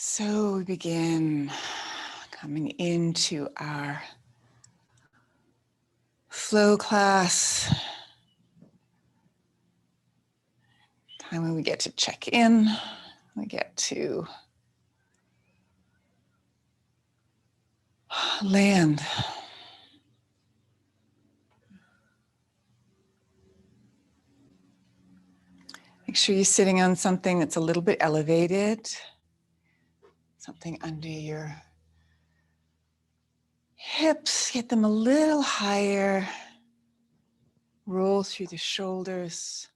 So we begin coming into our flow class, time when we get to check in, we get to land. Make sure you're sitting on something that's a little bit elevated, something under your hips, get them a little higher, roll through the shoulders,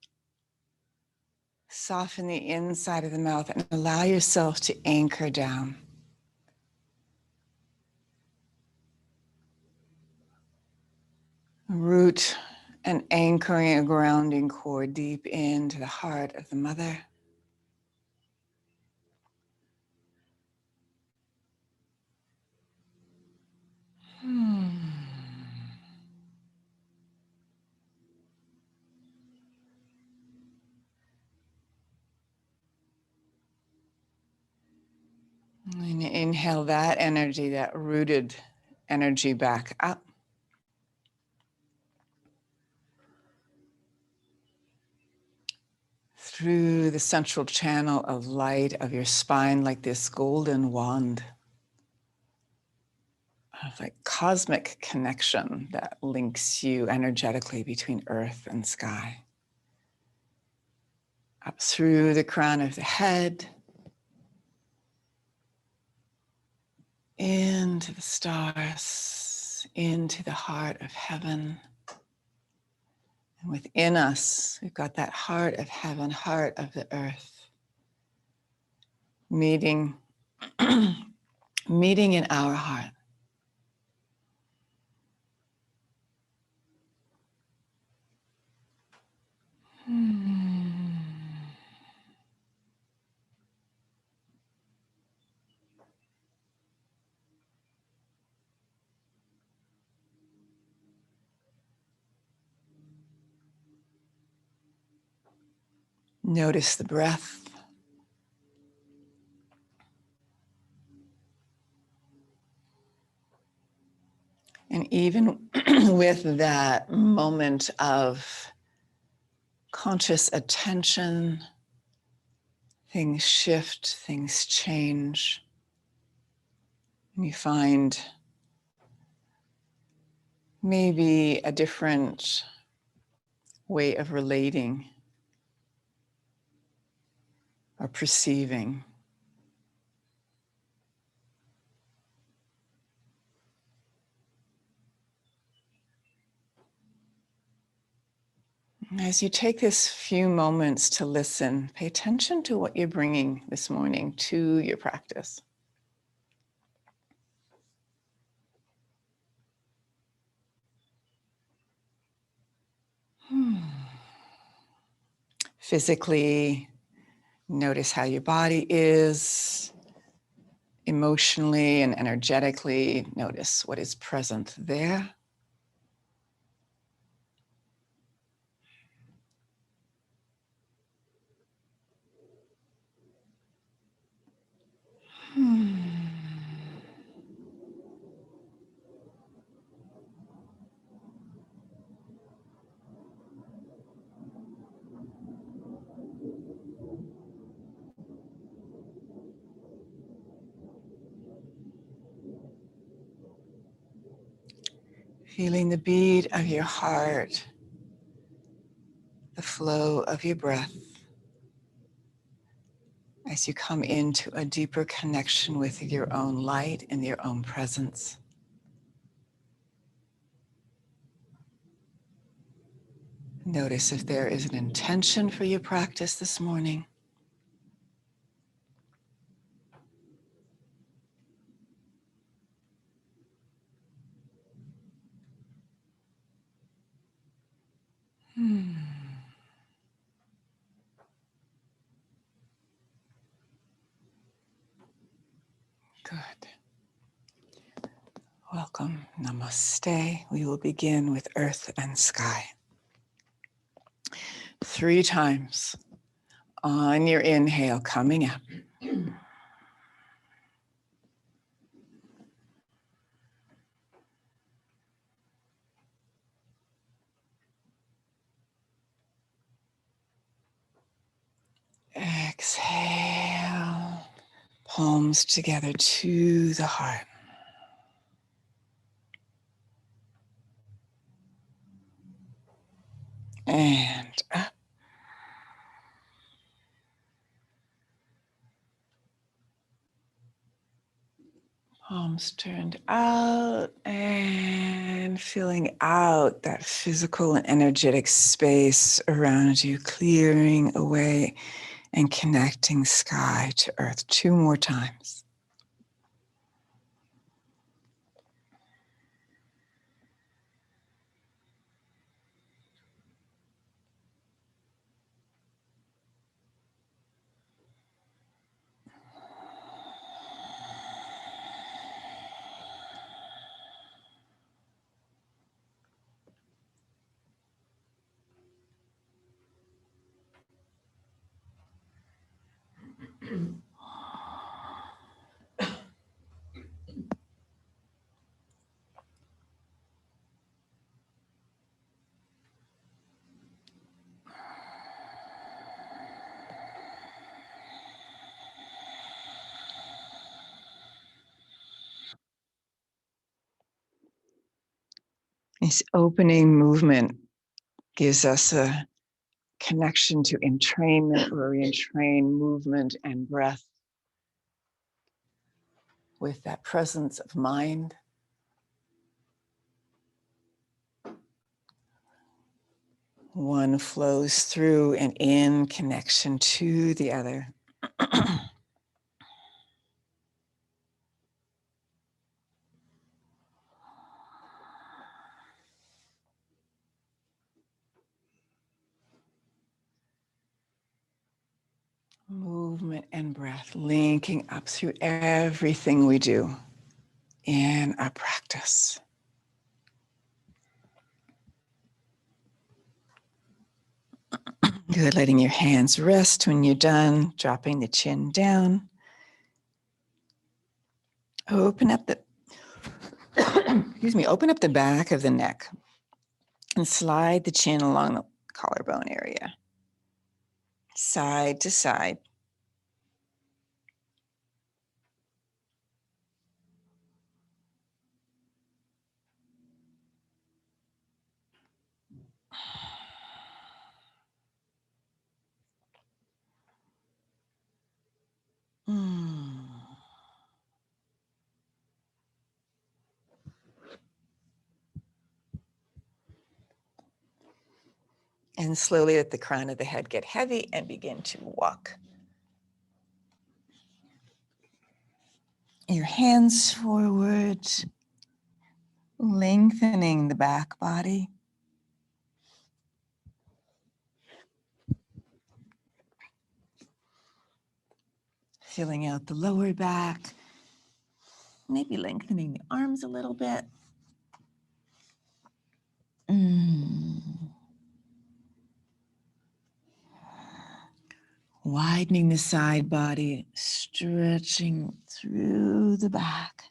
soften the inside of the mouth, and allow yourself to anchor down. Root and anchoring a grounding core deep into the heart of the mother. And inhale that energy, that rooted energy back up. Through the central channel of light of your spine, like this golden wand of like cosmic connection that links you energetically between earth and sky. Up through the crown of the head, into the stars, into the heart of heaven. And within us, we've got that heart of heaven, heart of the earth, meeting, meeting in our heart. Notice the breath. And even with that moment of conscious attention, things shift, things change. And you find maybe a different way of relating or perceiving. As you take this few moments to listen, pay attention to what you're bringing this morning to your practice. Physically, notice how your body is. Emotionally and energetically, notice what is present there. Feeling the beat of your heart, the flow of your breath as you come into a deeper connection with your own light and your own presence. Notice if there is an intention for your practice this morning. Good. Welcome. Namaste. We will begin with earth and sky. 3 times on your inhale, coming up. palms together to the heart. And up. Palms turned out and filling out that physical and energetic space around you, clearing away and connecting sky to earth 2 more times. This opening movement gives us a connection to entrainment, where we entrain movement and breath with that presence of mind. One flows through and in connection to the other. Movement and breath linking up through everything we do in our practice. Good, letting your hands rest when you're done, dropping the chin down. Open up the, open up the back of the neck and slide the chin along the collarbone area, side to side. And slowly let the crown of the head get heavy and begin to walk. Your hands forward, lengthening the back body. Filling out the lower back, maybe lengthening the arms a little bit. Widening the side body, stretching through the back.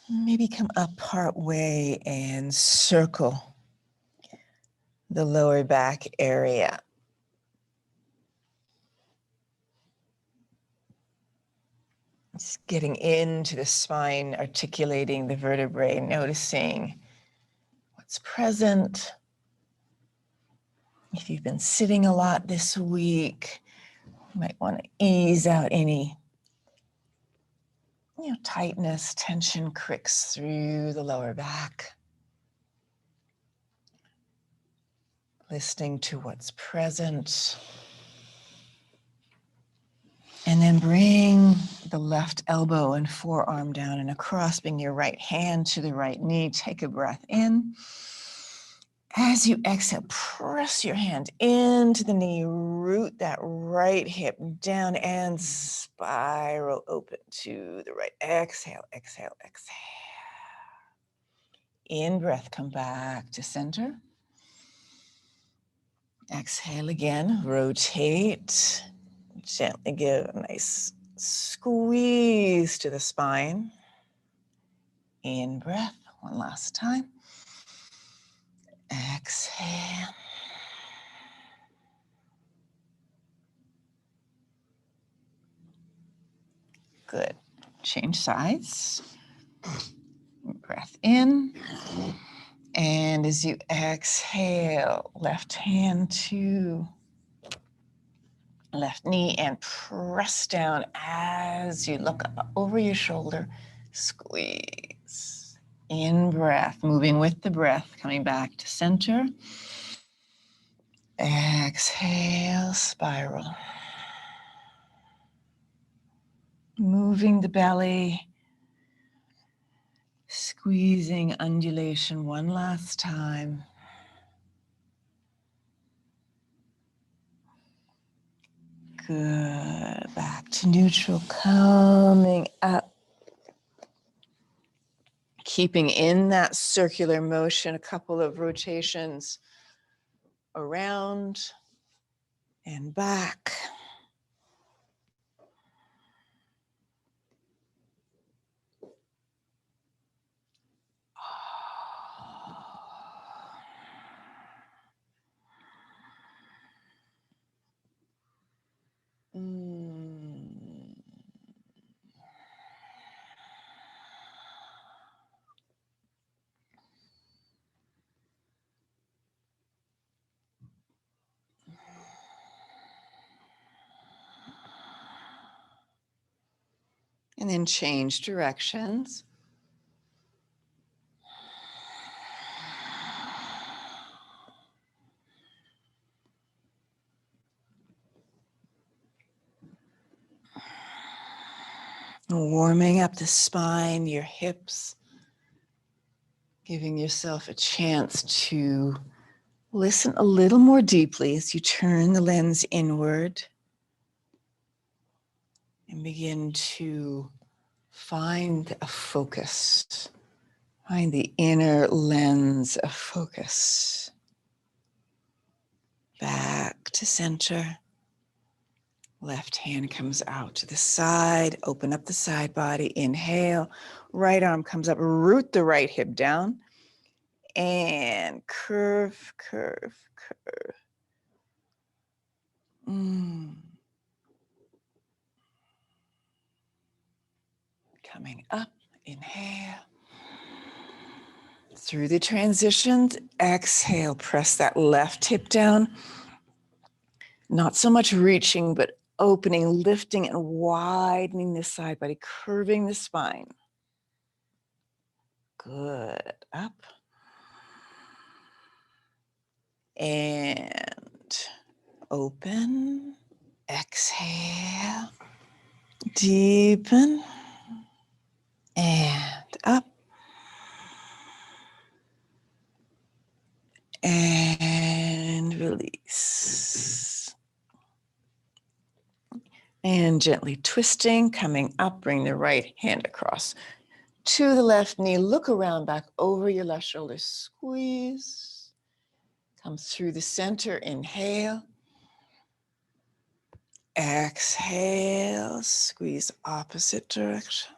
Maybe come up part way and circle the lower back area. Just getting into the spine, articulating the vertebrae, noticing what's present. If you've been sitting a lot this week, you might want to ease out any tightness, tension, cricks through the lower back. Listening to what's present. And then bring the left elbow and forearm down and across, bring your right hand to the right knee. Take a breath in. As you exhale, press your hand into the knee, root that right hip down and spiral open to the right. Exhale, exhale, exhale. In breath, come back to center. Exhale again, rotate. Gently give a nice squeeze to the spine. In breath, one last time. Exhale. Good. Change sides. Breath in. And as you exhale, left hand to left knee and press down as you look up over your shoulder. Squeeze. In breath, moving with the breath, coming back to center. Exhale, spiral. Moving the belly. Squeezing undulation one last time. Good. Back to neutral, coming up. Keeping in that circular motion, a couple of rotations around and back. And then change directions. Warming up the spine, your hips, giving yourself a chance to listen a little more deeply as you turn the lens inward and begin to find a focus. Find the inner lens of focus. Back to center. Left hand comes out to the side. Open up the side body. Inhale. Right arm comes up. Root the right hip down. And curve, curve, curve. Coming up. Inhale. Through the transitions, exhale, press that left hip down. Not so much reaching, but opening, lifting, and widening the side body, curving the spine. Good. Up. And open. Exhale. Deepen. And up. And release. And gently twisting, coming up, bring the right hand across to the left knee. Look around, back over your left shoulder. Squeeze. Come through the center. Inhale. Exhale. Squeeze opposite direction.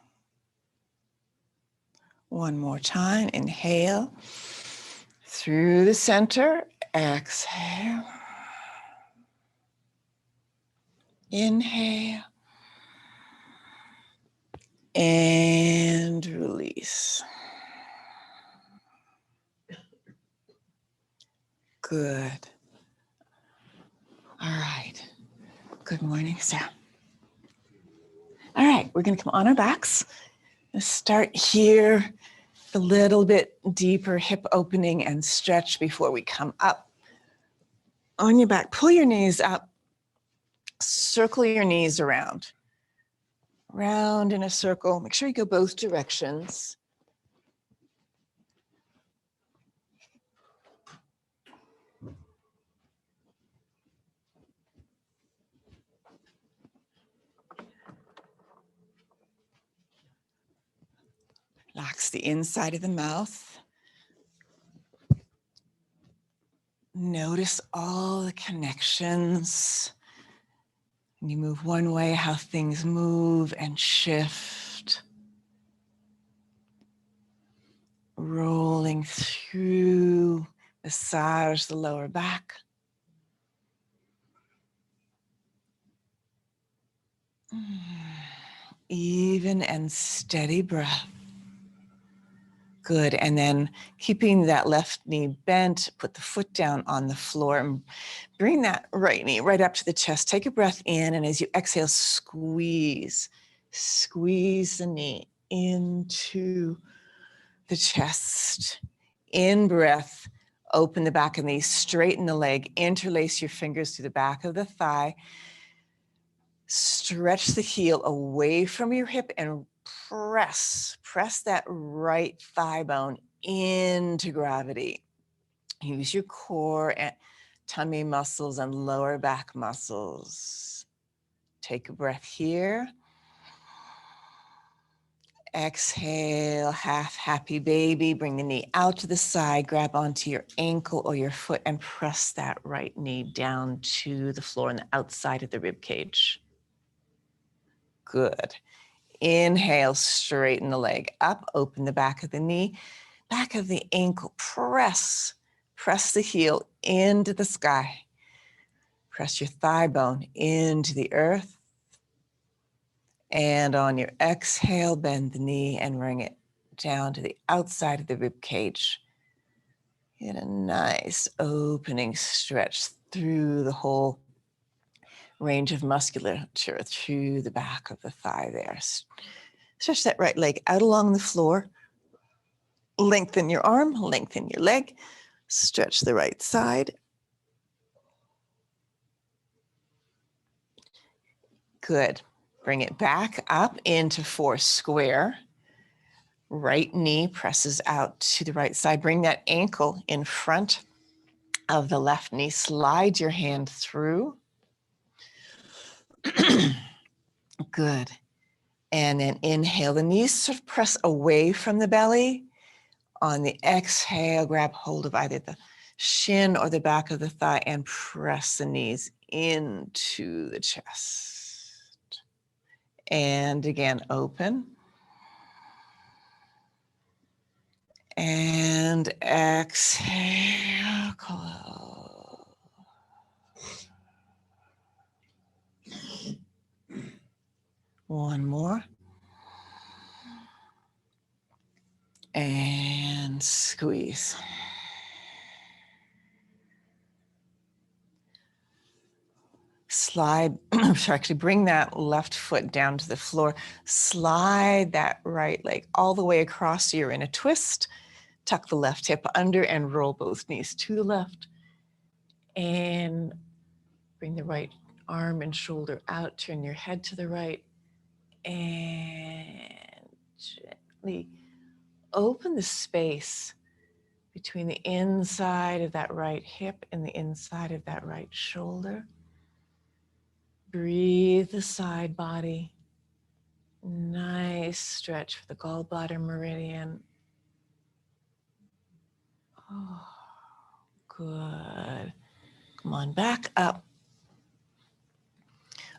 One more time. Inhale. Through the center. Exhale. Inhale. And release. Good. All right. Good morning, Sam. All right, we're going to come on our backs. Let's start here, a little bit deeper hip opening and stretch before we come up. On your back, pull your knees up, circle your knees around. Round in a circle. Make sure you go both directions. Relax the inside of the mouth. Notice all the connections. When you move one way, how things move and shift. Rolling through, massage the lower back. Even and steady breath. Good, and then keeping that left knee bent, put the foot down on the floor and bring that right knee right up to the chest. Take a breath in, and as you exhale, squeeze the knee into the chest. In breath, open the back of the knee, straighten the leg, interlace your fingers to the back of the thigh, stretch the heel away from your hip and press that right thigh bone into gravity. Use your core and tummy muscles and lower back muscles. Take a breath here. Exhale, half happy baby. Bring the knee out to the side, grab onto your ankle or your foot and press that right knee down to the floor on the outside of the rib cage. Good. Inhale, straighten the leg up, open the back of the knee, back of the ankle, press the heel into the sky. Press your thigh bone into the earth. And on your exhale, bend the knee and bring it down to the outside of the rib cage. Get a nice opening stretch through the whole range of musculature through the back of the thigh there. Stretch that right leg out along the floor. Lengthen your arm, lengthen your leg. Stretch the right side. Good. Bring it back up into 4 square. Right knee presses out to the right side. Bring that ankle in front of the left knee. Slide your hand through. Good. And then inhale. The knees sort of press away from the belly. On the exhale, grab hold of either the shin or the back of the thigh and press the knees into the chest. And again, open. And exhale, close. One more. And squeeze. Slide, actually bring that left foot down to the floor. Slide that right leg all the way across so you're in a twist. Tuck the left hip under and roll both knees to the left. And bring the right arm and shoulder out. Turn your head to the right. And gently open the space between the inside of that right hip and the inside of that right shoulder. Breathe the side body. Nice stretch for the gallbladder meridian. Oh, good. Come on, back up.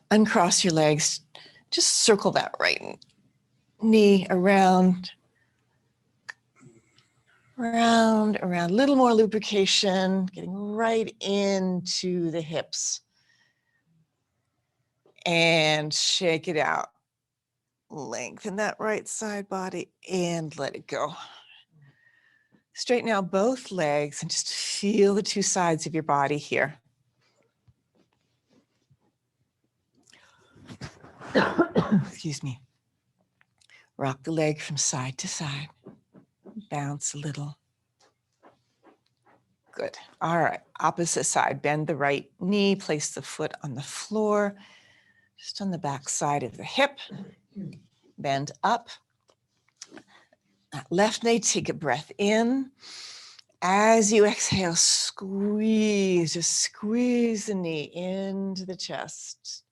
Uncross your legs. Just circle that right knee around. Round, around. A little more lubrication, getting right into the hips. And shake it out. Lengthen that right side body and let it go. Straighten out both legs and just feel the 2 sides of your body here. Excuse me. Rock the leg from side to side. Bounce a little. Good. All right. Opposite side. Bend the right knee. Place the foot on the floor. Just on the back side of the hip. Bend up. That left knee, take a breath in. As you exhale, squeeze, just squeeze the knee into the chest.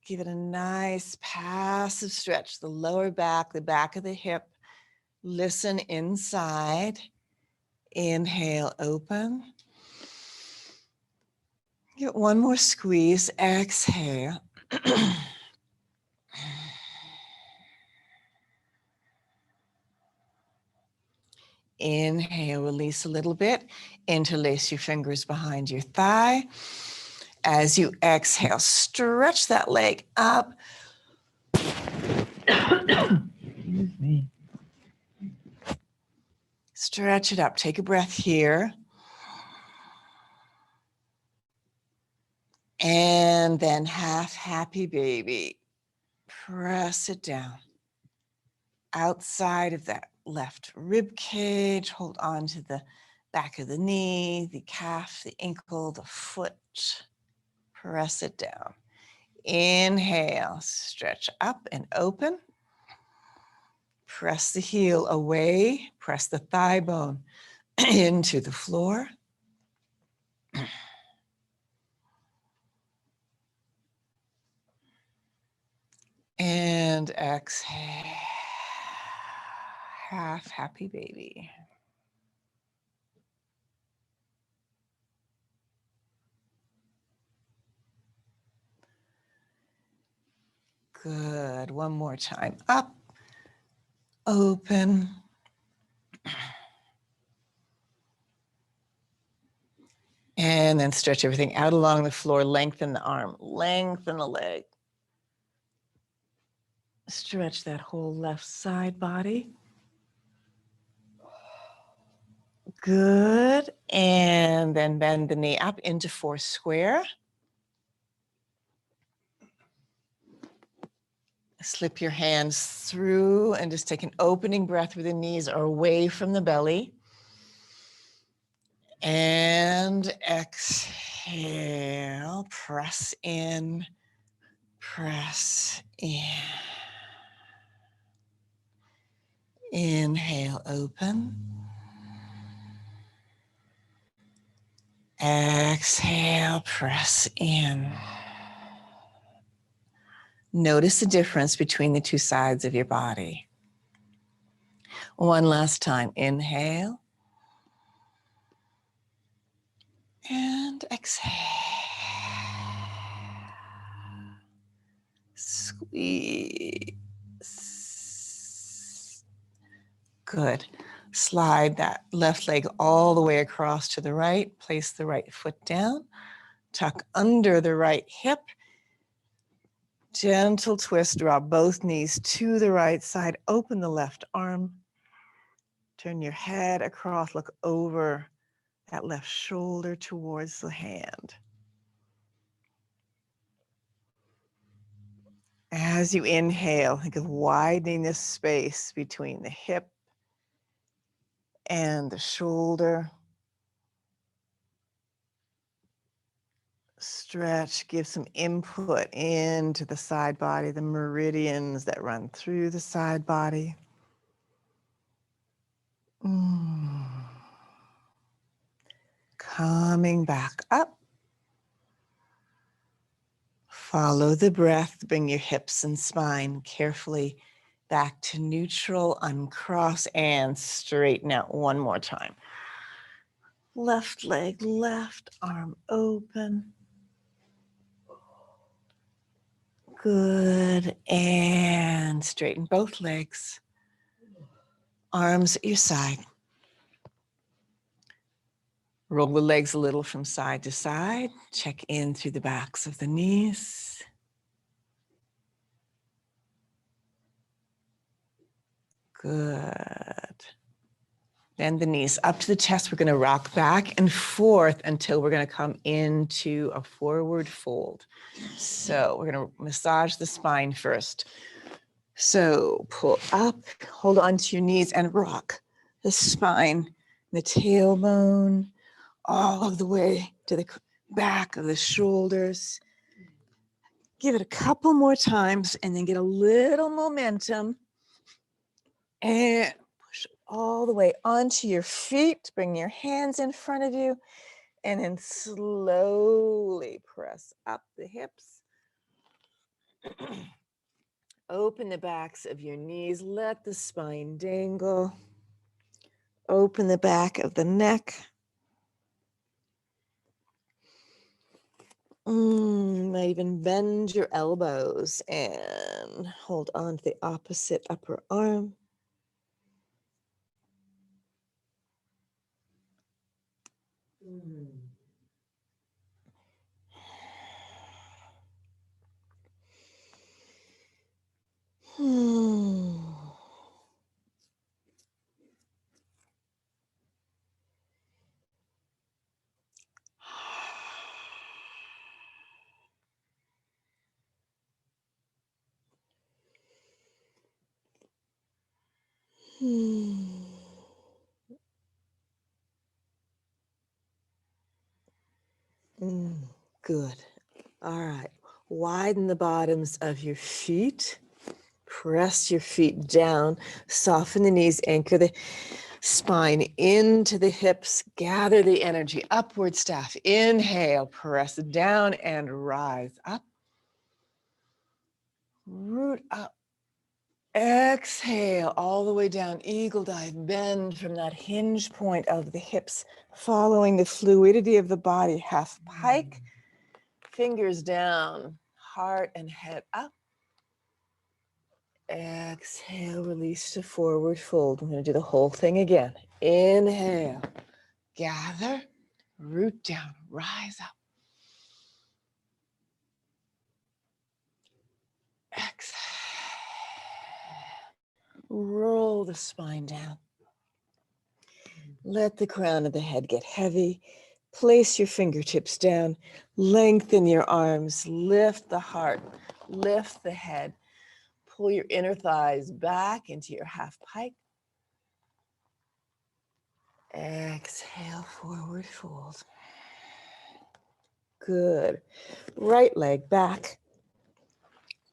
Give it a nice passive stretch, the lower back, the back of the hip. Listen inside. Inhale, open. Get one more squeeze, exhale. Inhale, release a little bit. Interlace your fingers behind your thigh. As you exhale, stretch that leg up. Excuse me. Stretch it up. Take a breath here. And then half happy baby. Press it down. Outside of that left rib cage, hold on to the back of the knee, the calf, the ankle, the foot. Press it down. Inhale, stretch up and open. Press the heel away, press the thigh bone into the floor. And exhale, half happy baby. Good, one more time. Up, open. And then stretch everything out along the floor, lengthen the arm, lengthen the leg. Stretch that whole left side body. Good, and then bend the knee up into 4 square. Slip your hands through and just take an opening breath where the knees are away from the belly. And exhale, press in, press in. Inhale, open. Exhale, press in. Notice the difference between the 2 sides of your body. One last time. Inhale. And exhale. Squeeze. Good. Slide that left leg all the way across to the right. Place the right foot down. Tuck under the right hip. Gentle twist, draw both knees to the right side. Open the left arm. Turn your head across, look over that left shoulder towards the hand. As you inhale, think of widening this space between the hip and the shoulder. Stretch, give some input into the side body, the meridians that run through the side body. Coming back up. Follow the breath, bring your hips and spine carefully back to neutral, uncross and straighten out one more time. Left leg, left arm open. Good, and straighten both legs. Arms at your side. Roll the legs a little from side to side. Check in through the backs of the knees. Good. Bend the knees up to the chest. We're going to rock back and forth until we're going to come into a forward fold. So we're going to massage the spine first. So pull up, hold on to your knees and rock the spine, the tailbone, all of the way to the back of the shoulders. Give it a couple more times and then get a little momentum. And push all the way onto your feet. Bring your hands in front of you. And then slowly press up the hips. Open the backs of your knees. Let the spine dangle. Open the back of the neck. Might even bend your elbows and hold on to the opposite upper arm. Good. All right. Widen the bottoms of your feet. Press your feet down. Soften the knees. Anchor the spine into the hips. Gather the energy. Upward staff. Inhale. Press down and rise up. Root up. Exhale all the way down. Eagle dive. Bend from that hinge point of the hips, following the fluidity of the body. Half pike. Fingers down. Heart and head up. Exhale, release to forward fold. I'm going to do the whole thing again. Inhale, gather, root down, rise up. Exhale, roll the spine down. Let the crown of the head get heavy. Place your fingertips down. Lengthen your arms. Lift the heart. Lift the head. Pull your inner thighs back into your half pike. Exhale, forward fold. Good. Right leg back.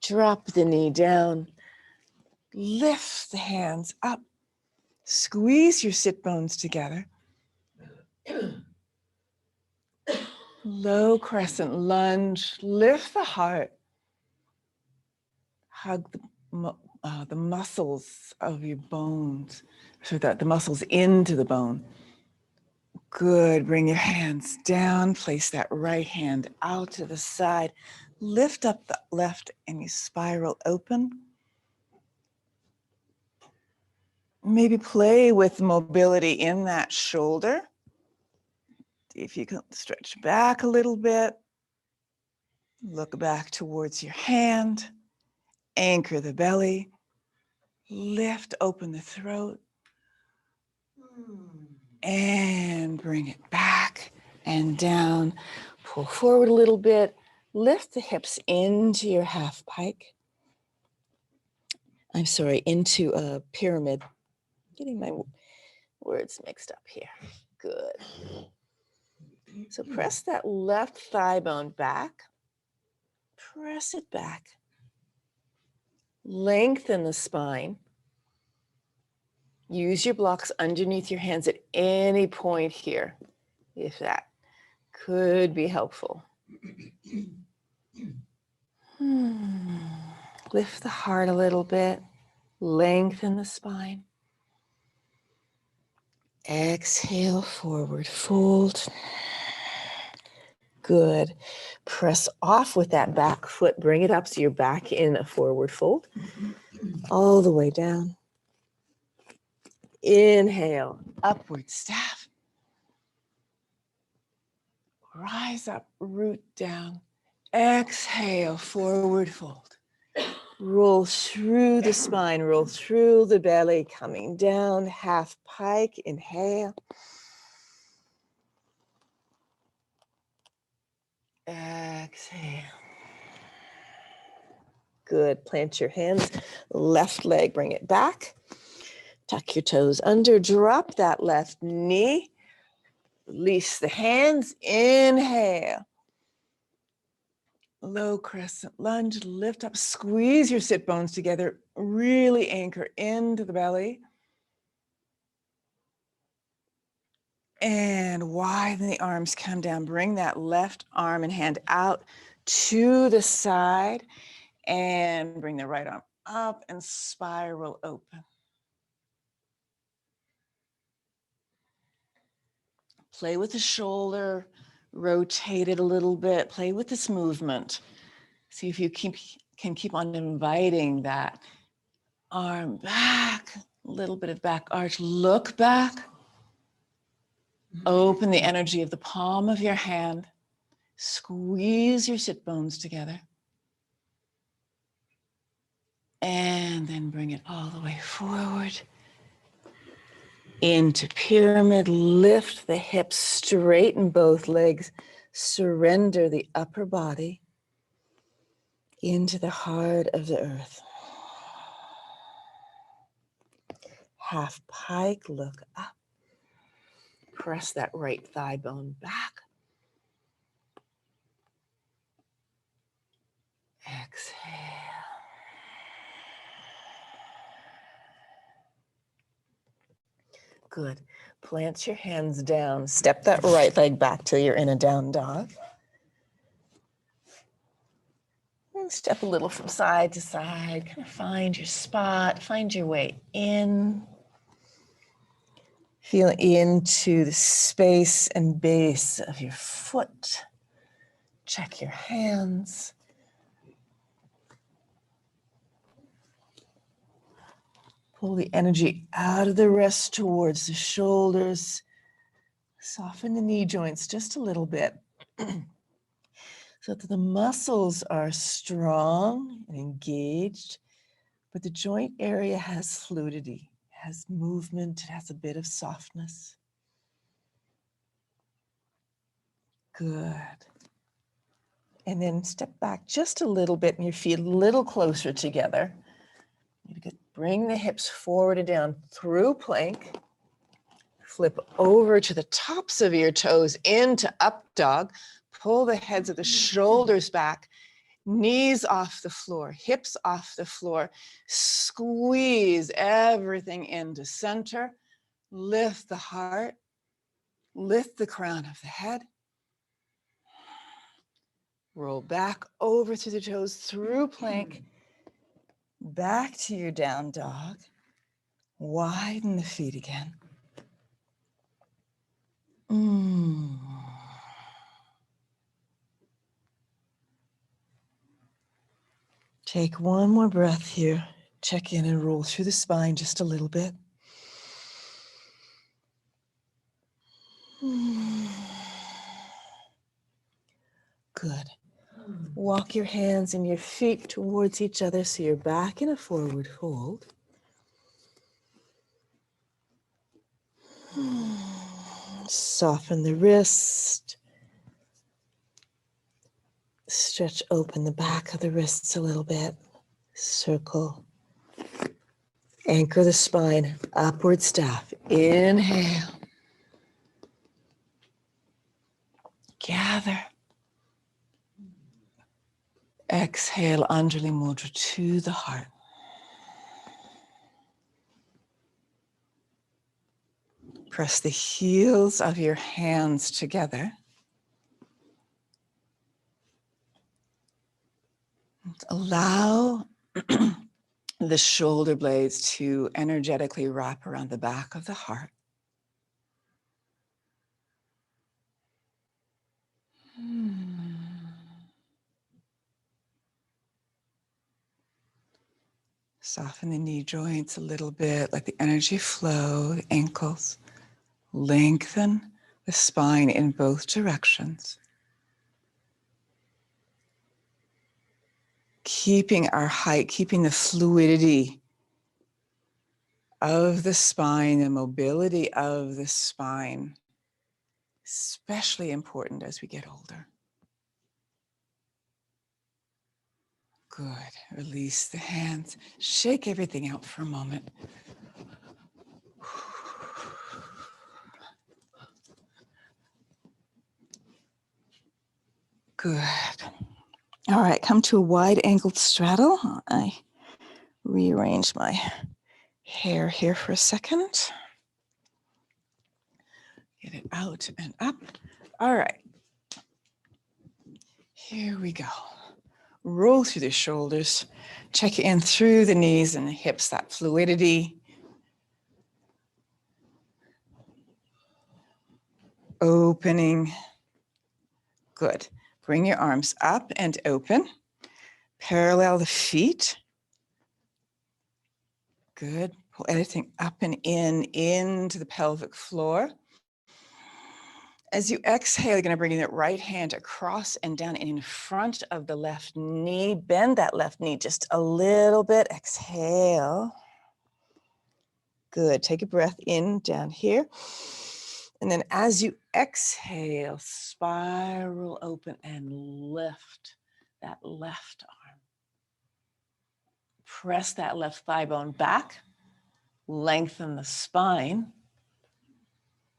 Drop the knee down. Lift the hands up. Squeeze your sit bones together. Low crescent lunge. Lift the heart. Hug the muscles of your bones, so that the muscles into the bone. Good. Bring your hands down. Place that right hand out to the side. Lift up the left and you spiral open. Maybe play with mobility in that shoulder. If you can stretch back a little bit. Look back towards your hand. Anchor the belly. Lift open the throat. And bring it back and down. Pull forward a little bit. Lift the hips into your half pike. Into a pyramid. Getting my words mixed up here. Good. So press that left thigh bone back. Press it back. Lengthen the spine. Use your blocks underneath your hands at any point here, if that could be helpful. Lift the heart a little bit. Lengthen the spine. Exhale, forward fold. Good. Press off with that back foot. Bring it up so you're back in a forward fold. All the way down. Inhale, upward staff. Rise up, root down. Exhale, forward fold. Roll through the spine, roll through the belly, coming down, half pike, inhale. Exhale. Good, plant your hands, left leg, bring it back. Tuck your toes under, drop that left knee. Release the hands, inhale. Low crescent lunge, lift up, squeeze your sit bones together, really anchor into the belly. And widen the arms, come down, bring that left arm and hand out to the side and bring the right arm up and spiral open. Play with the shoulder, Rotate it a little bit, play with this movement. See if you can keep on inviting that arm back, a little bit of back arch, look back. Open the energy of the palm of your hand. Squeeze your sit bones together. And then bring it all the way forward. Into pyramid, lift the hips, straighten both legs, surrender the upper body into the heart of the earth. Half pike, look up. Press that right thigh bone back. Exhale. Good. Plant your hands down. Step that right leg back till you're in a down dog. And step a little from side to side. Kind of find your spot. Find your way in. Feel into the space and base of your foot. Check your hands. Pull the energy out of the wrist towards the shoulders. Soften the knee joints just a little bit so that the muscles are strong and engaged, but the joint area has fluidity, has movement, it has a bit of softness. Good. And then step back just a little bit and your feet a little closer together. You could bring the hips forward and down through plank. Flip over to the tops of your toes into up dog. Pull the heads of the shoulders back. Knees off the floor, hips off the floor. Squeeze everything into center. Lift the heart. Lift the crown of the head. Roll back over to the toes through plank. Back to your down dog. Widen the feet again. Take one more breath here. Check in and roll through the spine just a little bit. Good. Walk your hands and your feet towards each other so you're back in a forward fold. Soften the wrist. Stretch open the back of the wrists a little bit. Circle. Anchor the spine. Upward staff. Inhale. Gather. Exhale, Anjali Mudra to the heart. Press the heels of your hands together. Allow the shoulder blades to energetically wrap around the back of the heart. Soften the knee joints a little bit, let the energy flow, the ankles. Lengthen the spine in both directions. Keeping our height, keeping the fluidity of the spine, the mobility of the spine, especially important as we get older. Good. Release the hands. Shake everything out for a moment. Good. All right, come to a wide angled straddle. I rearrange my hair here for a second. Get it out and up. All right. Here we go. Roll through the shoulders. Check in through the knees and the hips, that fluidity. Opening Good. Bring your arms up and open. Parallel the feet. Good. Pull everything up and in, into the pelvic floor. As you exhale, you're going to bring that right hand across and down and in front of the left knee. Bend that left knee just a little bit. Exhale. Good. Take a breath in down here. And then as you exhale, spiral open and lift that left arm. Press that left thigh bone back. Lengthen the spine.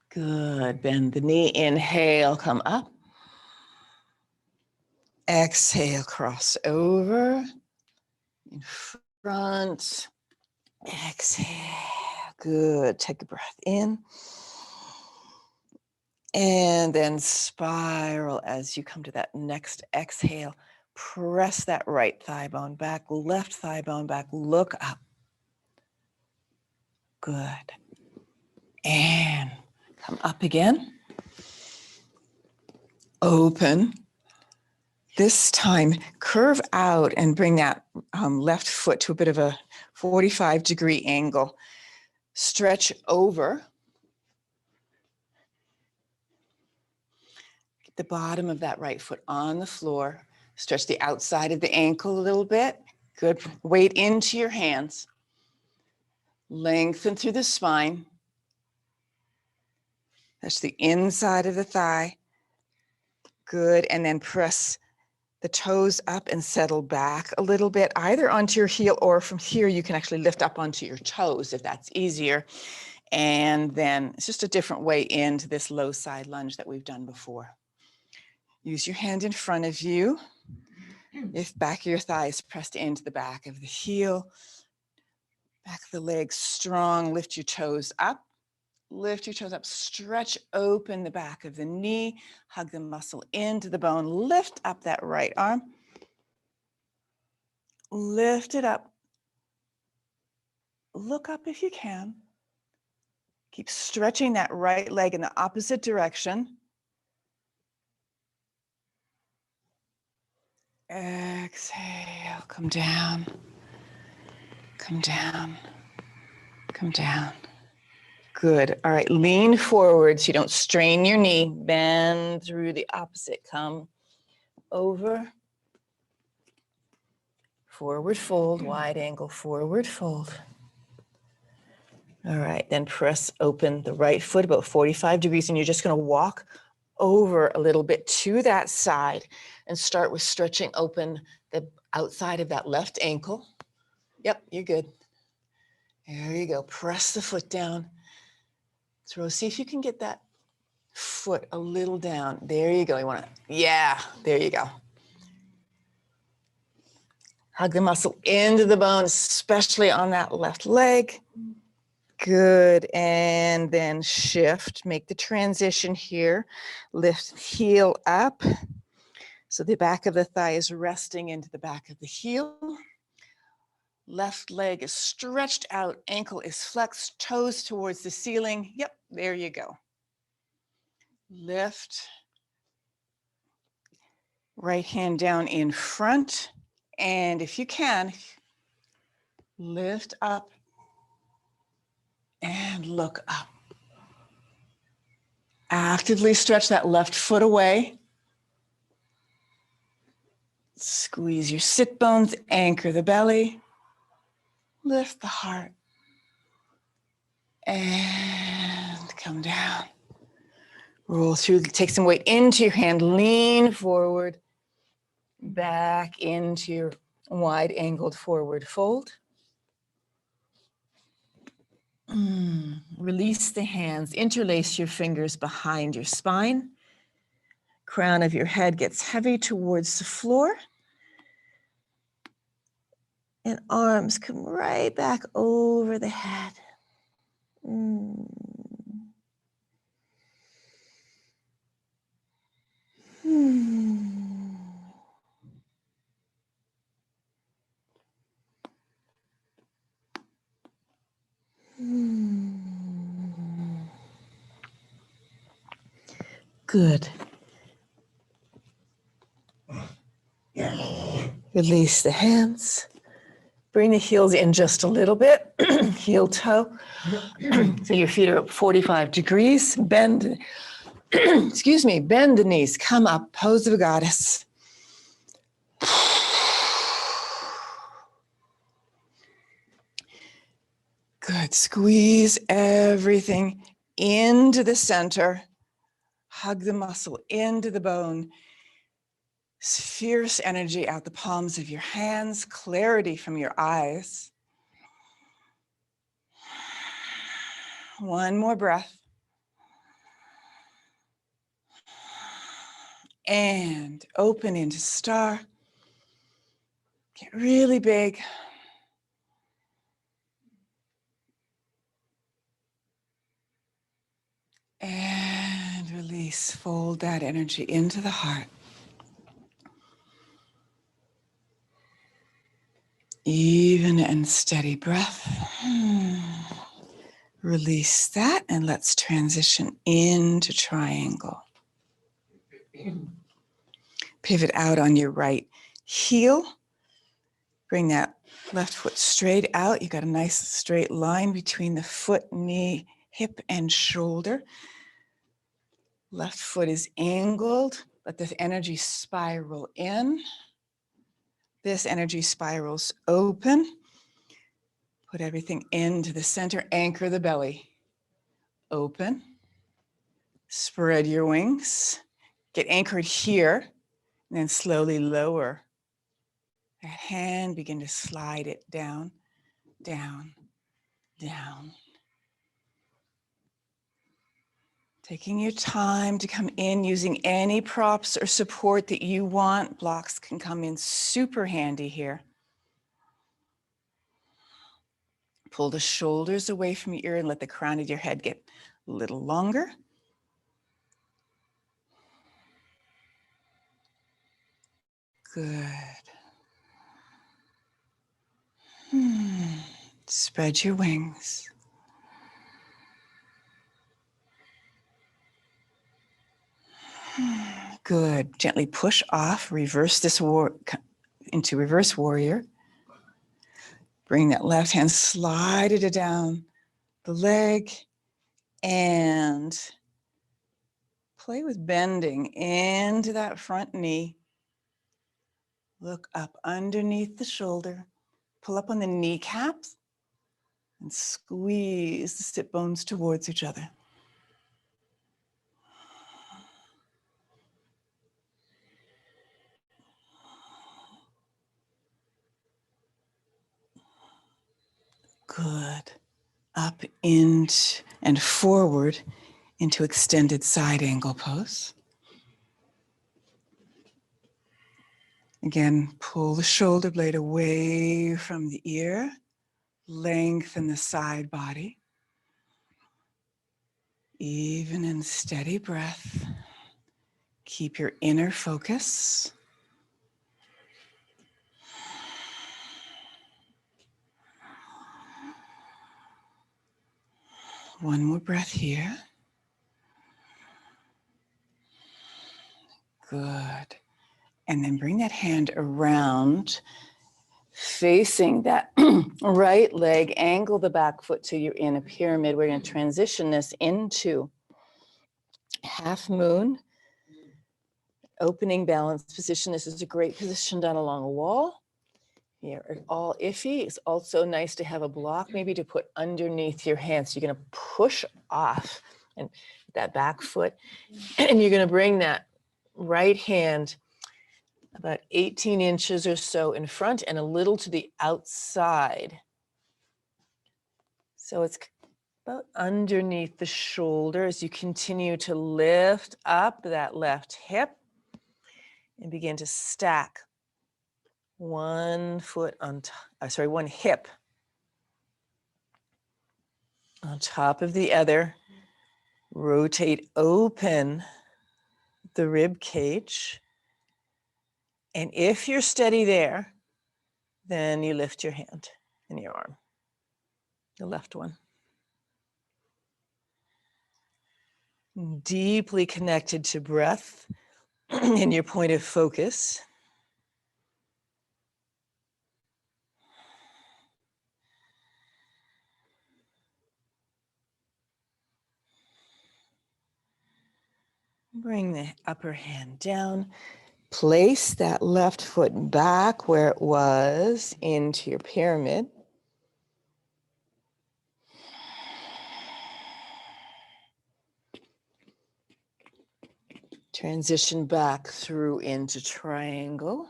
Good. Bend the knee. Inhale, come up. Exhale, cross over. In front. Exhale. Good. Take a breath in. And then spiral as you come to that next exhale. Press that right thigh bone back, left thigh bone back, look up. Good. And come up again. Open. This time, curve out and bring that left foot to a bit of a 45-degree angle. Stretch over. Get the bottom of that right foot on the floor. Stretch the outside of the ankle a little bit. Good. Weight into your hands. Lengthen through the spine. Touch the inside of the thigh. Good. And then press the toes up and settle back a little bit, either onto your heel or from here, you can actually lift up onto your toes if that's easier. And then it's just a different way into this low side lunge that we've done before. Use your hand in front of you. If back of your thigh is pressed into the back of the heel, back of the leg strong, lift your toes up. Lift your toes up, stretch open the back of the knee, hug the muscle into the bone, lift up that right arm. Lift it up. Look up if you can. Keep stretching that right leg in the opposite direction. Exhale, come down, come down, come down. Good. All right, lean forward so you don't strain your knee. Bend through the opposite. Come over. Forward fold, wide angle, forward fold. All right, then press open the right foot about 45 degrees, and you're just going to walk over a little bit to that side and start with stretching open the outside of that left ankle. Yep, you're good. There you go. Press the foot down. Throw. See if you can get that foot a little down. There you go. You want to, yeah, there you go. Hug the muscle into the bone, especially on that left leg. Good. And then shift. Make the transition here. Lift heel up. So the back of the thigh is resting into the back of the heel. Left leg is stretched out. Ankle is flexed. Toes towards the ceiling. Yep, there you go. Lift. Right hand down in front. And if you can, lift up and look up. Actively stretch that left foot away. Squeeze your sit bones, anchor the belly. Lift the heart. And come down. Roll through, take some weight into your hand, lean forward, back into your wide angled forward fold. Release the hands, interlace your fingers behind your spine. Crown of your head gets heavy towards the floor. And arms come right back over the head. Good. Release the hands. Bring the heels in just a little bit, heel toe. So your feet are up 45 degrees. Bend, excuse me, bend the knees. Come up, pose of a goddess. Good. Squeeze everything into the center. Hug the muscle into the bone. Fierce energy out the palms of your hands. Clarity from your eyes. One more breath. And open into star. Get really big. And release. Fold that energy into the heart. Even and steady breath. Release that and let's transition into triangle. Pivot out on your right heel. Bring that left foot straight out. You got a nice straight line between the foot, knee, hip, and shoulder. Left foot is angled. Let the energy spiral in. This energy spirals open. Put everything into the center. Anchor the belly. Open. Spread your wings. Get anchored here. And then slowly lower that hand. Begin to slide it down, down, down. Taking your time to come in using any props or support that you want. Blocks can come in super handy here. Pull the shoulders away from your ear and let the crown of your head get a little longer. Good. Spread your wings. Good. Gently push off, reverse this into reverse warrior. Bring that left hand, slide it down the leg, and play with bending into that front knee. Look up underneath the shoulder. Pull up on the kneecaps and squeeze the sit bones towards each other. Good. Up into and forward into extended side angle pose. Again, pull the shoulder blade away from the ear. Lengthen the side body. Even and steady breath. Keep your inner focus. One more breath here. Good. And then bring that hand around, facing that right leg. Angle the back foot so you're in a pyramid. We're going to transition this into half moon. Opening balanced position. This is a great position done along a wall. You're all iffy. It's also nice to have a block maybe to put underneath your hands. So you're going to push off and that back foot, and you're going to bring that right hand about 18 inches or so in front and a little to the outside. So it's about underneath the shoulder as you continue to lift up that left hip and begin to stack one foot on one hip on top of the other. Rotate open the rib cage. And if you're steady there, then you lift your hand and your arm, the left one. Deeply connected to breath and your point of focus. Bring the upper hand down. Place that left foot back where it was into your pyramid. Transition back through into triangle.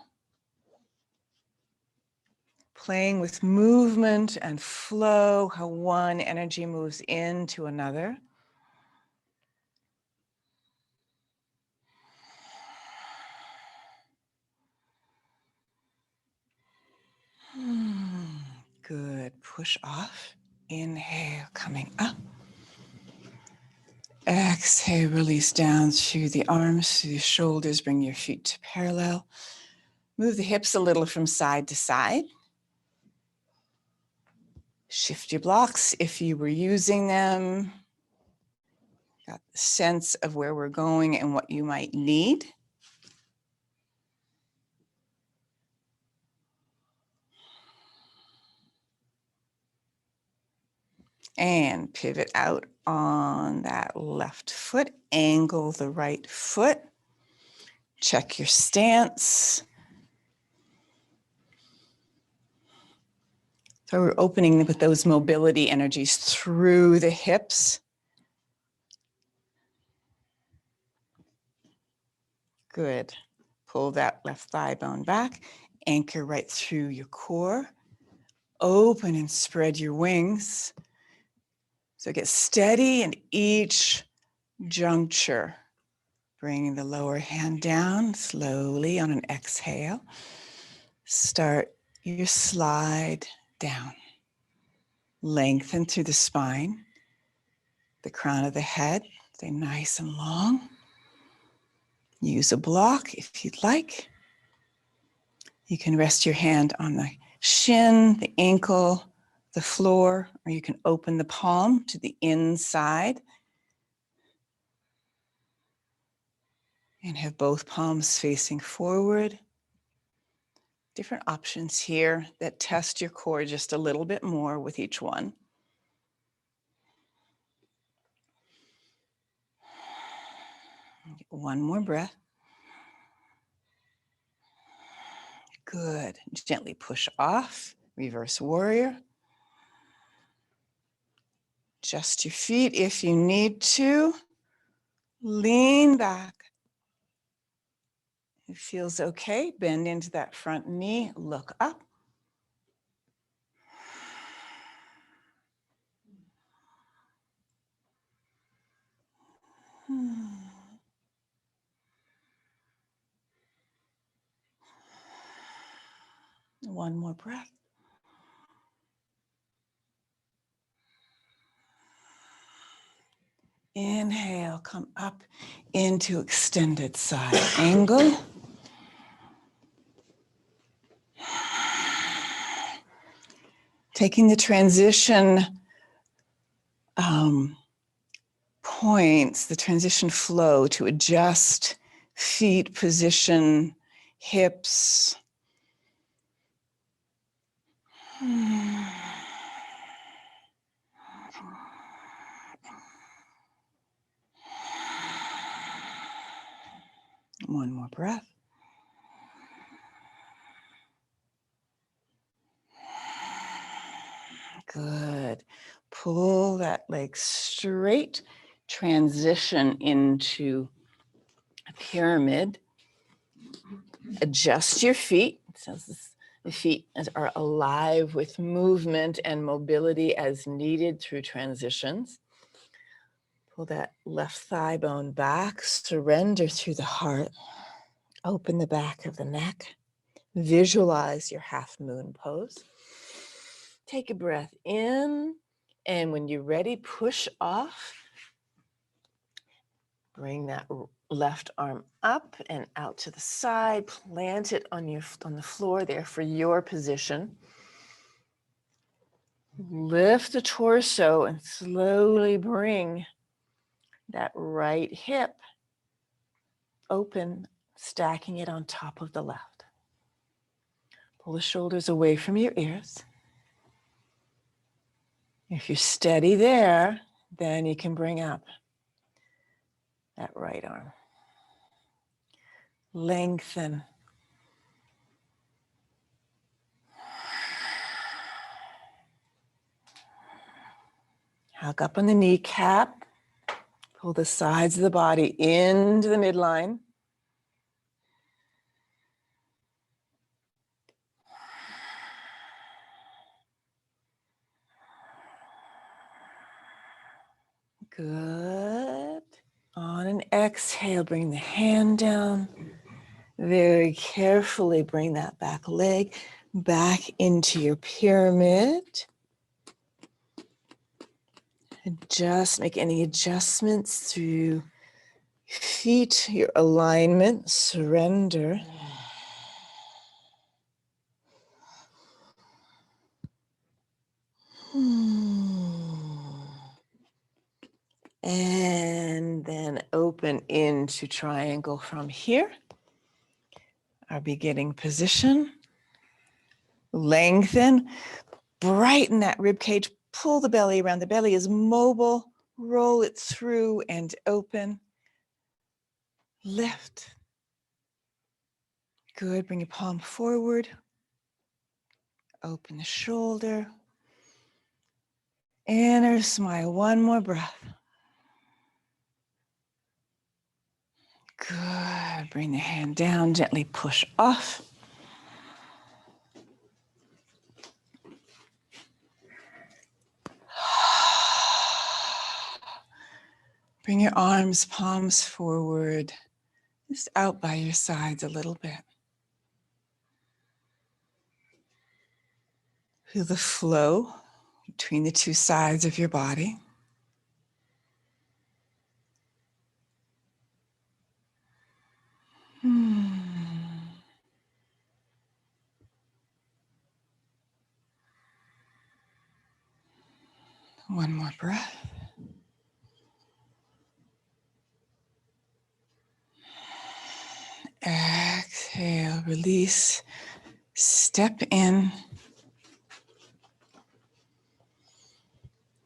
Playing with movement and flow, how one energy moves into another. Good. Push off. Inhale, coming up. Exhale, release down through the arms, through the shoulders. Bring your feet to parallel. Move the hips a little from side to side. Shift your blocks if you were using them. Got the sense of where we're going and what you might need. And pivot out on that left foot. Angle the right foot. Check your stance. So we're opening with those mobility energies through the hips. Good. Pull that left thigh bone back. Anchor right through your core. Open and spread your wings. So get steady in each juncture. Bringing the lower hand down slowly on an exhale. Start your slide down. Lengthen through the spine. The crown of the head, stay nice and long. Use a block if you'd like. You can rest your hand on the shin, the ankle, the floor, or you can open the palm to the inside and have both palms facing forward. Different options here that test your core just a little bit more with each one. One more breath. Good. Gently push off. Reverse warrior. Adjust your feet if you need to. Lean back. It feels okay. Bend into that front knee. Look up. One more breath. Inhale, come up into extended side angle. Taking the transition points, the transition flow to adjust feet position, hips. One more breath. Good. Pull that leg straight. Transition into a pyramid. Adjust your feet. So the feet are alive with movement and mobility as needed through transitions. Pull that left thigh bone back. Surrender through the heart. Open the back of the neck. Visualize your half moon pose. Take a breath in, and when you're ready, push off. Bring that left arm up and out to the side. Plant it on the floor there for your position. Lift the torso and slowly bring that right hip open, stacking it on top of the left. Pull the shoulders away from your ears. If you're steady there, then you can bring up that right arm. Lengthen. Hug up on the kneecap. Pull the sides of the body into the midline. Good. On an exhale, bring the hand down. Very carefully bring that back leg back into your pyramid. Just make any adjustments through your feet, your alignment, surrender. And then open into triangle from here. Our beginning position. Lengthen, brighten that rib cage, pull the belly around. The belly is mobile, roll it through and open. Lift. Good, bring your palm forward. Open the shoulder. Inner smile, one more breath. Good, bring the hand down, gently push off. Bring your arms, palms forward, just out by your sides a little bit. Feel the flow between the two sides of your body. One more breath. Exhale, release, step in.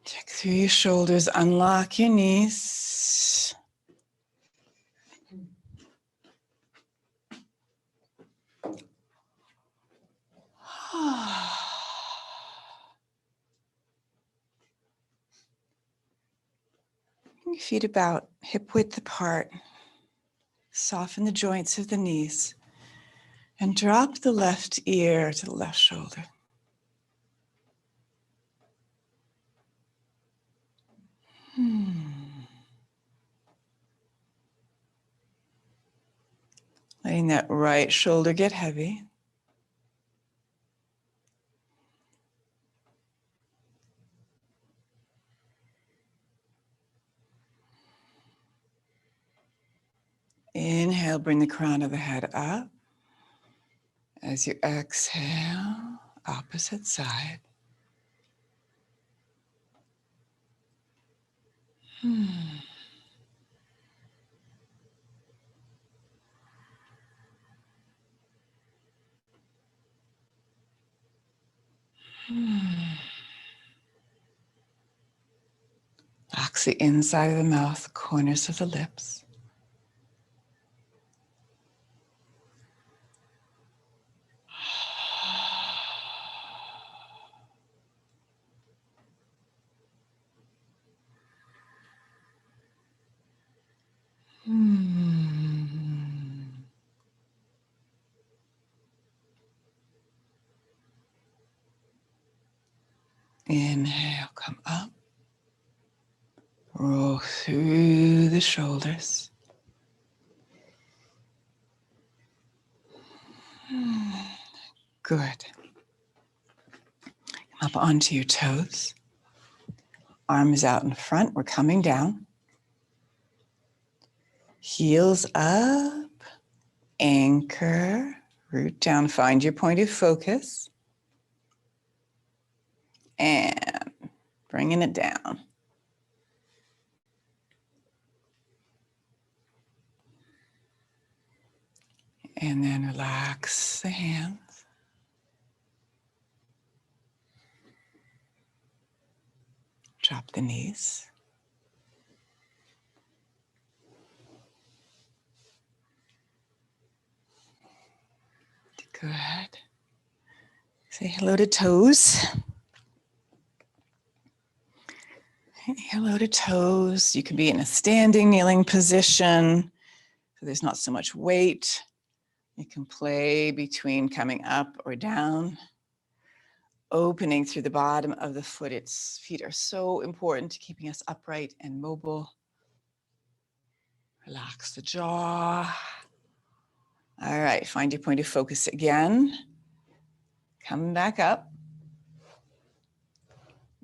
Check through your shoulders, unlock your knees. Your feet about hip width apart. Soften the joints of the knees and drop the left ear to the left shoulder. Letting that right shoulder get heavy. Inhale, bring the crown of the head up. As you exhale, opposite side. Relax the inside of the mouth, corners of the lips. Inhale, come up. Roll through the shoulders. Good. Come up onto your toes. Arms out in front. We're coming down. Heels up. Anchor. Root down. Find your point of focus. And bringing it down. And then relax the hands. Drop the knees. Good. Say hello to toes. Hello to toes. You can be in a standing, kneeling position, so there's not so much weight. You can play between coming up or down, opening through the bottom of the foot. Its feet are so important to keeping us upright and mobile. Relax the jaw. All right, find your point of focus again. Come back up.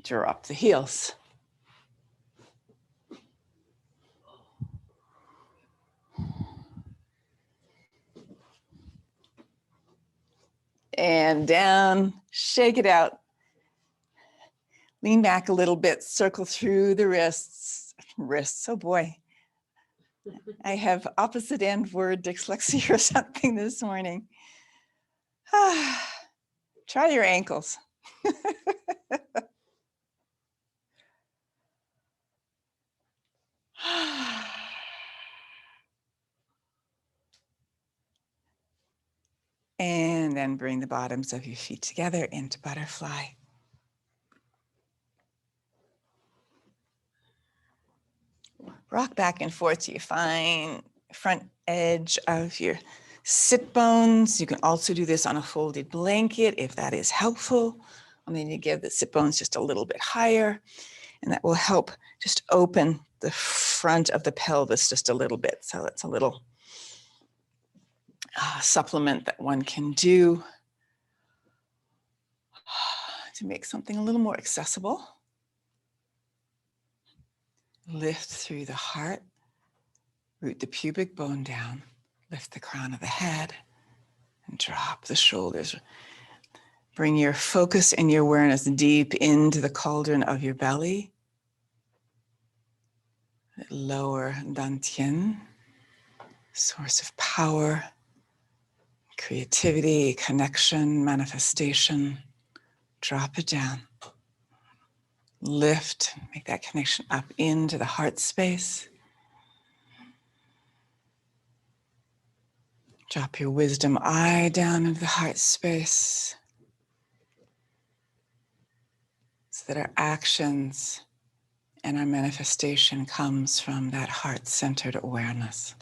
Drop the heels. And down, shake it out. Lean back a little bit, circle through the wrists. Oh boy. I have opposite end word dyslexia or something this morning. Try your ankles. And then bring the bottoms of your feet together into butterfly. Rock back and forth till you find front edge of your sit bones. You can also do this on a folded blanket if that is helpful. And then you give the sit bones just a little bit higher, and that will help just open the front of the pelvis just a little bit. So it's a little supplement that one can do to make something a little more accessible. Lift through the heart, root the pubic bone down, lift the crown of the head, and drop the shoulders. Bring your focus and your awareness deep into the cauldron of your belly. Lower dantian, source of power, creativity, connection, manifestation. Drop it down. Lift, make that connection up into the heart space. Drop your wisdom eye down into the heart space so that our actions and our manifestation comes from that heart-centered awareness.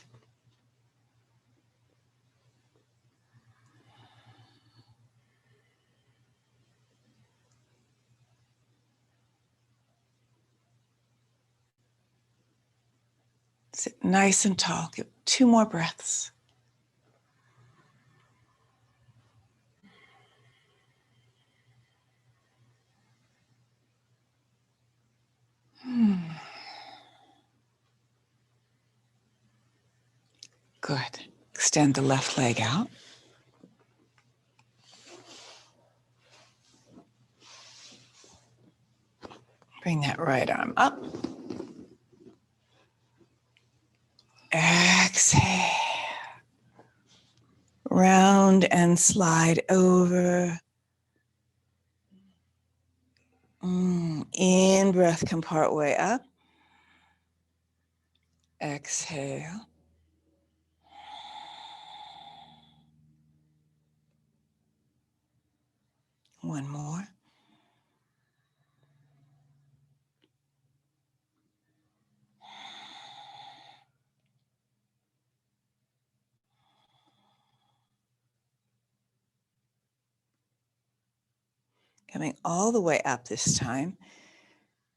Sit nice and tall. Give 2 more breaths. Good. Extend the left leg out. Bring that right arm up. Exhale. Round and slide over. In breath, come part way up. Exhale. One more. Coming all the way up this time.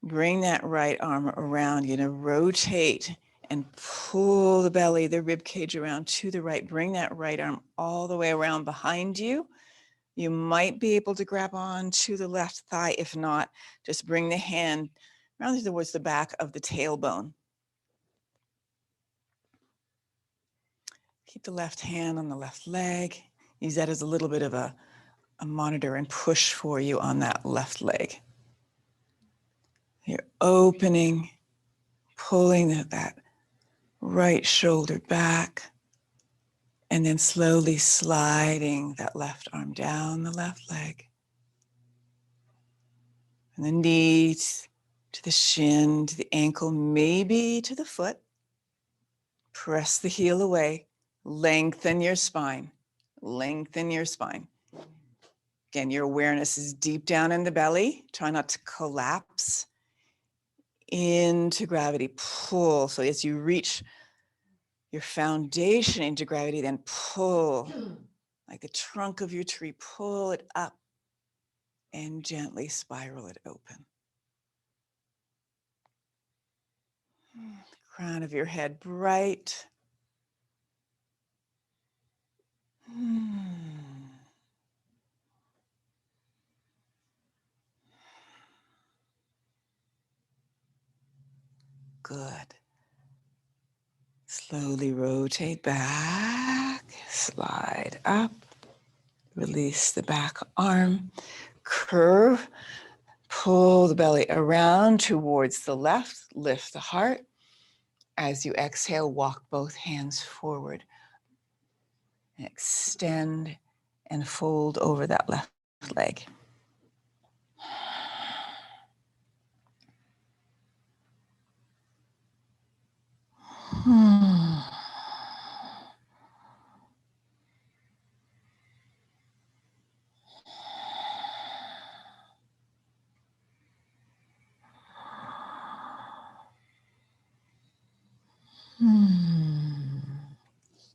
Bring that right arm around. You're going to rotate and pull the belly, the rib cage around to the right. Bring that right arm all the way around behind you. You might be able to grab on to the left thigh. If not, just bring the hand around towards the back of the tailbone. Keep the left hand on the left leg. Use that as a little bit of a monitor and push for you on that left leg. You're opening, pulling that right shoulder back, and then slowly sliding that left arm down the left leg. And the knee to the shin, to the ankle, maybe to the foot. Press the heel away, lengthen your spine. Lengthen your spine. Again, your awareness is deep down in the belly. Try not to collapse into gravity. Pull. So as you reach your foundation into gravity, then pull like the trunk of your tree. Pull it up and gently spiral it open. Crown of your head bright. Good. Slowly rotate back, slide up, release the back arm, curve, pull the belly around towards the left, lift the heart. As you exhale, walk both hands forward. Extend and fold over that left leg.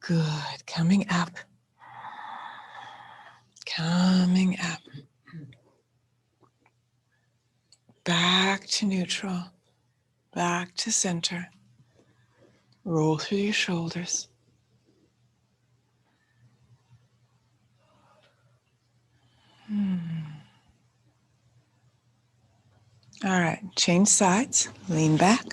Good. Coming up. Coming up. Back to neutral. Back to center. Roll through your shoulders. All right, change sides. Lean back.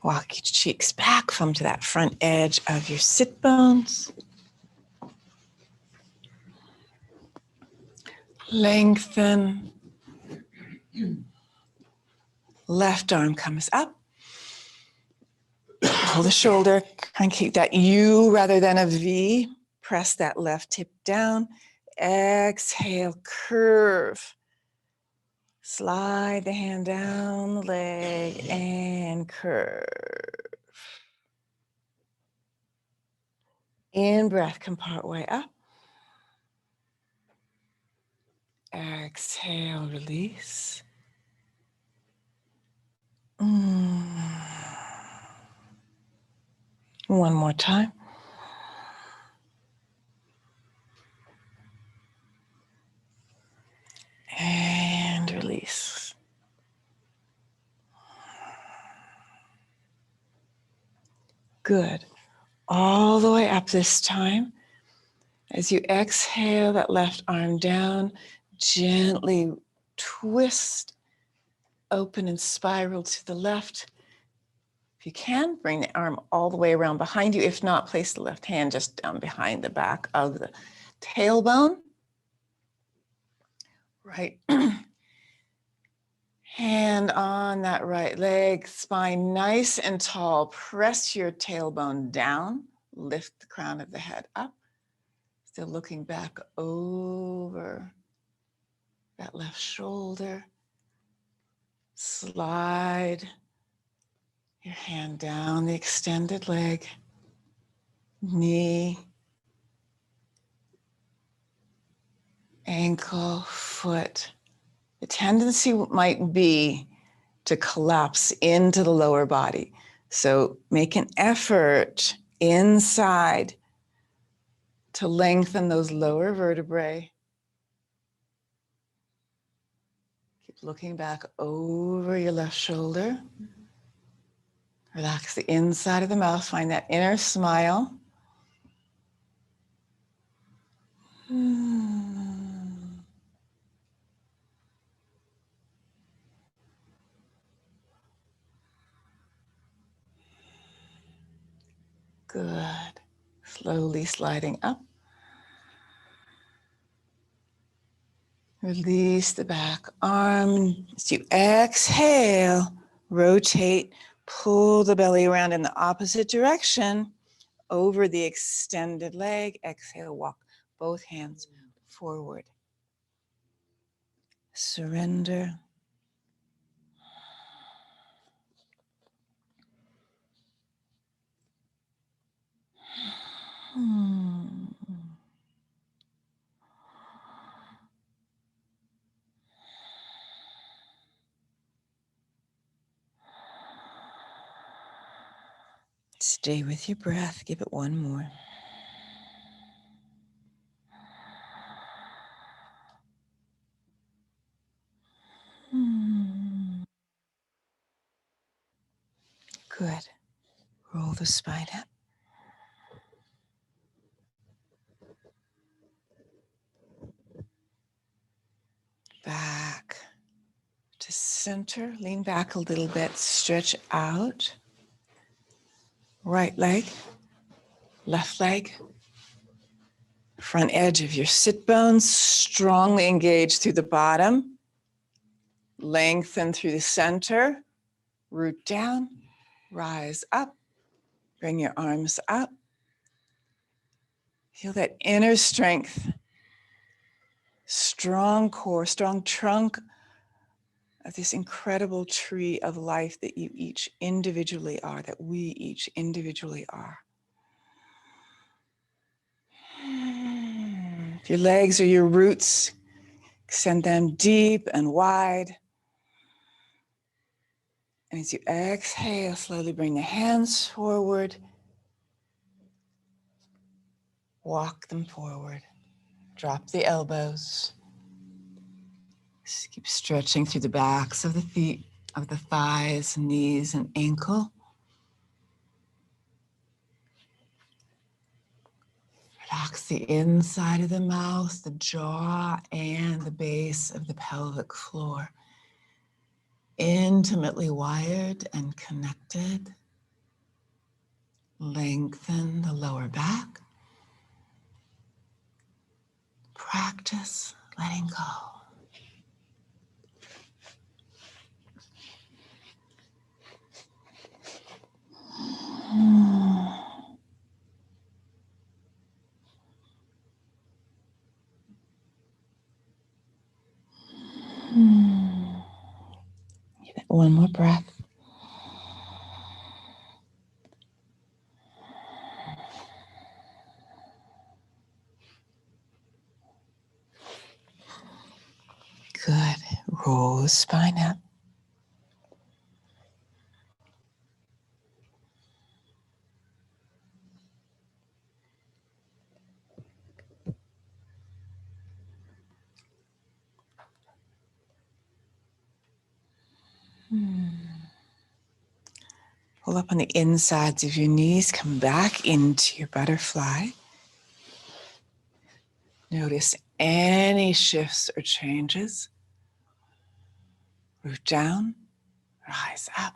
Walk your cheeks back, come to that front edge of your sit bones. Lengthen. Left arm comes up. Pull the shoulder, and keep that U rather than a V. Press that left hip down. Exhale, curve. Slide the hand down the leg and curve. In breath, come part way up. Exhale, release. One more time. And release. Good. All the way up this time. As you exhale that left arm down, gently twist, open and spiral to the left. If you can, bring the arm all the way around behind you. If not, place the left hand just down behind the back of the tailbone. Right hand on that right leg, spine nice and tall. Press your tailbone down. Lift the crown of the head up. Still looking back over that left shoulder. Slide your hand down the extended leg, knee, ankle, foot. The tendency might be to collapse into the lower body. So make an effort inside to lengthen those lower vertebrae. Keep looking back over your left shoulder. Relax the inside of the mouth. Find that inner smile. Good. Slowly sliding up. Release the back arm. As you exhale, rotate, pull the belly around in the opposite direction over the extended leg. Exhale, walk both hands forward. Surrender. Stay with your breath. Give it one more. Good. Roll the spine up. Back to center. Lean back a little bit. Stretch out. Right leg, left leg. Front edge of your sit bones strongly engaged through the bottom. Lengthen through the center. Root down. Rise up. Bring your arms up. Feel that inner strength. Strong core, strong trunk of this incredible tree of life that you each individually are, that we each individually are. If your legs are your roots, extend them deep and wide. And as you exhale, slowly bring the hands forward. Walk them forward. Drop the elbows. Just keep stretching through the backs of the feet, of the thighs, knees, and ankle. Relax the inside of the mouth, the jaw, and the base of the pelvic floor. Intimately wired and connected. Lengthen the lower back. Practice letting go. One more breath. Good. Roll the spine up. Pull up on the insides of your knees. Come back into your butterfly. Notice any shifts or changes. Root down, rise up.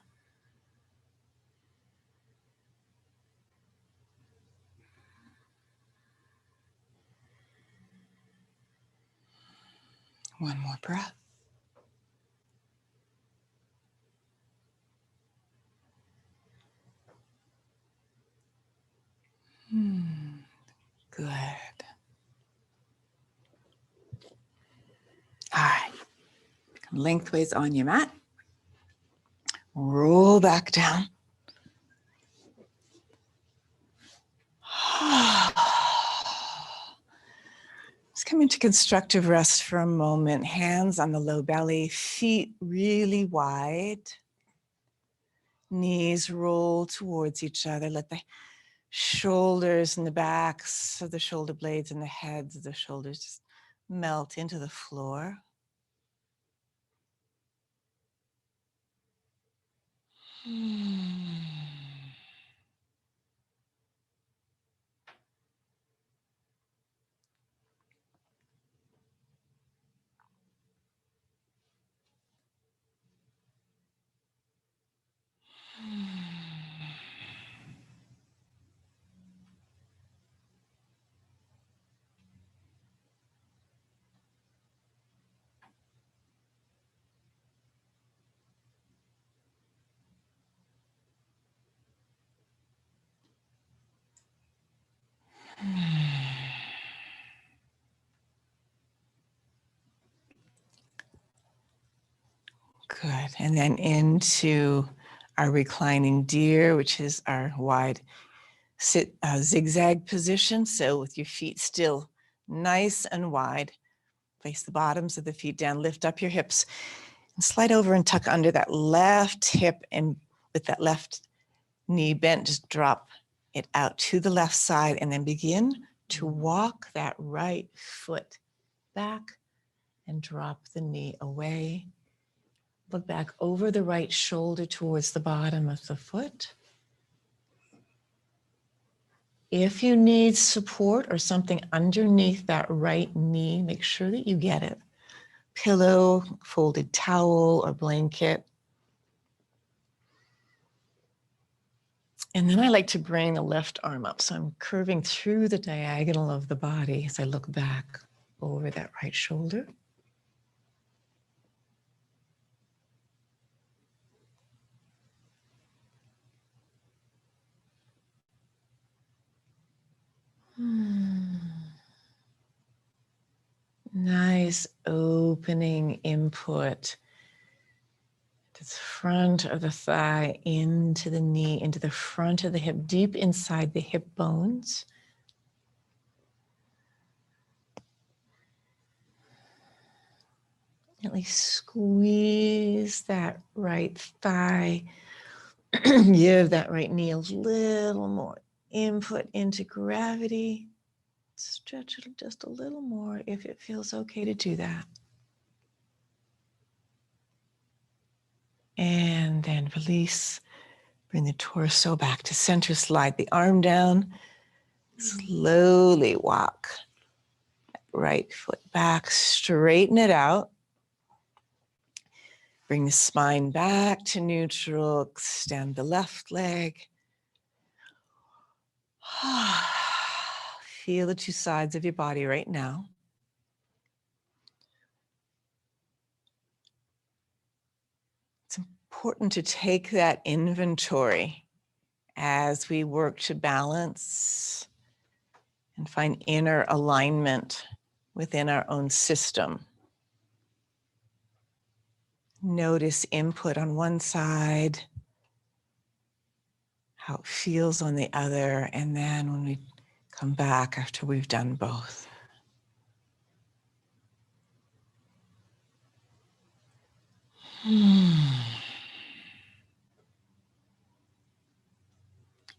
One more breath. Good. All right. Come lengthways on your mat. Roll back down. Just come into constructive rest for a moment. Hands on the low belly, feet really wide. Knees roll towards each other. Let the shoulders and the backs of the shoulder blades and the heads of the shoulders just melt into the floor. Good. And then into our reclining deer, which is our wide sit zigzag position. So with your feet still nice and wide, place the bottoms of the feet down, lift up your hips, and slide over and tuck under that left hip, and with that left knee bent, just drop it out to the left side and then begin to walk that right foot back and drop the knee away. Look back over the right shoulder towards the bottom of the foot. If you need support or something underneath that right knee, make sure that you get it. Pillow, folded towel, or blanket. And then I like to bring the left arm up. So I'm curving through the diagonal of the body as I look back over that right shoulder. Nice opening input to the front of the thigh, into the knee, into the front of the hip, deep inside the hip bones. Gently squeeze that right thigh. Give that right knee a little more input into gravity. Stretch it just a little more if it feels okay to do that. And then release. Bring the torso back to center. Slide the arm down. Slowly walk that right foot back. Straighten it out. Bring the spine back to neutral. Extend the left leg. Feel the two sides of your body right now. It's important to take that inventory as we work to balance and find inner alignment within our own system. Notice input on one side, how it feels on the other, and then when we come back after we've done both.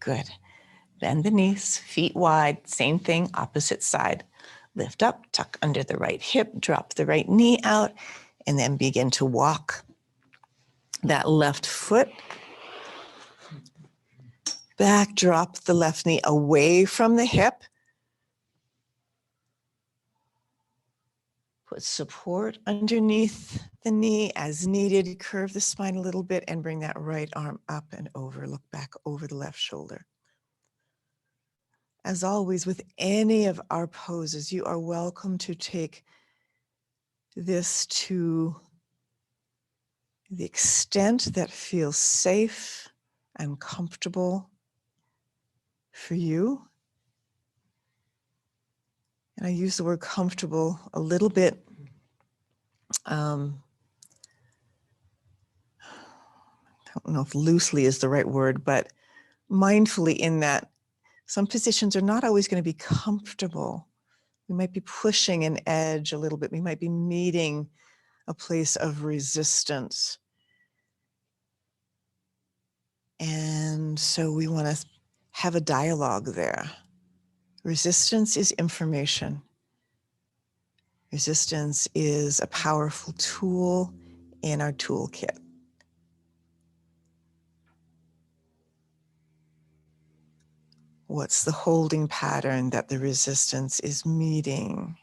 Good. Bend the knees, feet wide, same thing, opposite side. Lift up, tuck under the right hip, drop the right knee out, and then begin to walk that left foot back, drop the left knee away from the hip. Put support underneath the knee as needed. Curve the spine a little bit and bring that right arm up and over. Look back over the left shoulder. As always, with any of our poses, you are welcome to take this to the extent that feels safe and comfortable for you. And I use the word comfortable a little bit I don't know if loosely is the right word, but mindfully, in that some positions are not always going to be comfortable. We might be pushing an edge a little bit. We might be meeting a place of resistance. And so we want to have a dialogue there. Resistance is information. Resistance is a powerful tool in our toolkit. What's the holding pattern that the resistance is meeting?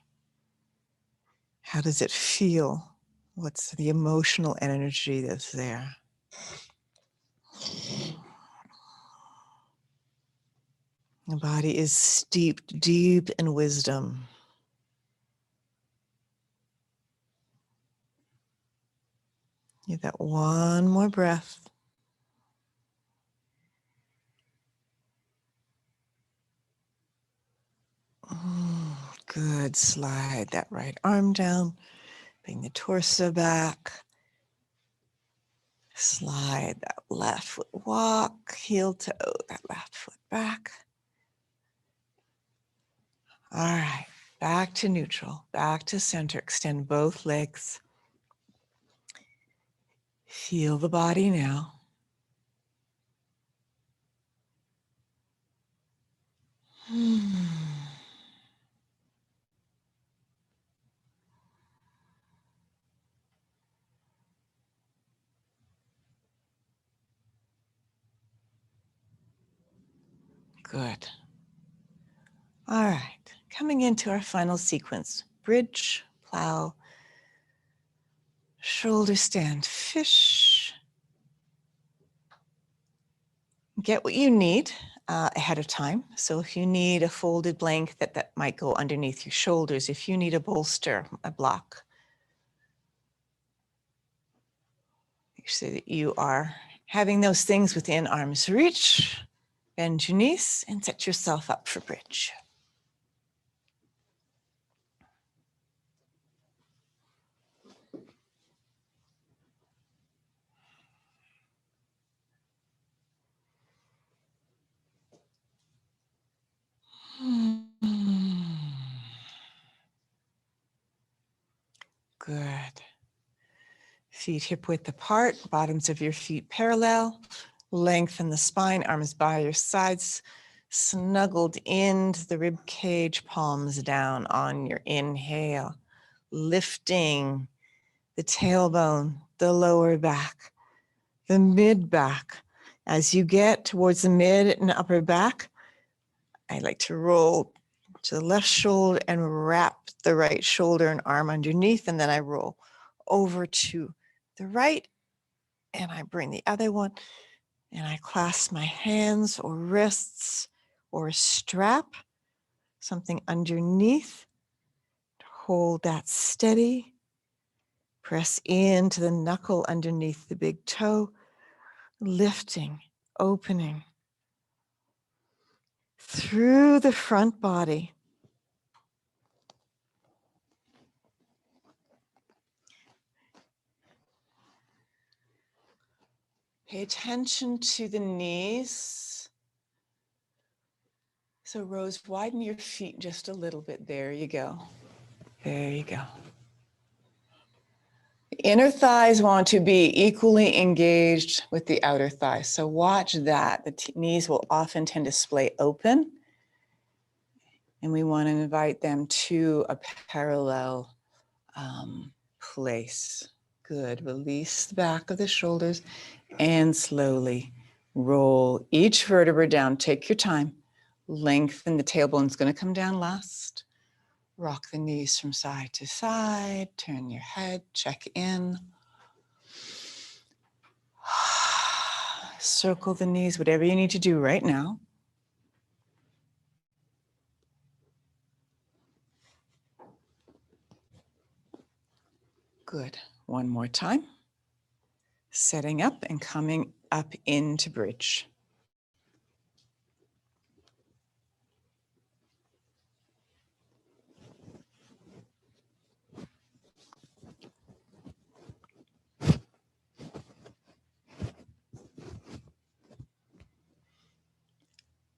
How does it feel? What's the emotional energy that's there? The body is steeped deep in wisdom. Give that one more breath. Good. Slide that right arm down. Bring the torso back. Slide that left foot, walk, heel toe, that left foot back. All right, back to neutral, back to center. Extend both legs. Feel the body now. Good. All right, coming into our final sequence. Bridge, plow, shoulder stand, fish. Get what you need ahead of time. So if you need a folded blanket that might go underneath your shoulders, if you need a bolster, a block, make sure that you are having those things within arm's reach. Bend your knees and set yourself up for bridge. Good. Feet hip width apart, bottoms of your feet parallel. Lengthen the spine, arms by your sides, snuggled into the rib cage, palms down on your inhale. Lifting the tailbone, the lower back, the mid back. As you get towards the mid and upper back, I like to roll to the left shoulder and wrap the right shoulder and arm underneath, and then I roll over to the right and I bring the other one and I clasp my hands or wrists or a strap, something underneath. Hold that steady. Press into the knuckle underneath the big toe, lifting, opening through the front body. Pay attention to the knees. So Rose, widen your feet just a little bit. There you go. There you go. The inner thighs want to be equally engaged with the outer thighs. So watch that. The knees will often tend to splay open. And we want to invite them to a parallel place. Good. Release the back of the shoulders and slowly roll each vertebra down. Take your time. Lengthen. The tailbone's going to come down last. Rock the knees from side to side. Turn your head. Check in. Circle the knees, whatever you need to do right now. Good. One more time. Setting up and coming up into bridge.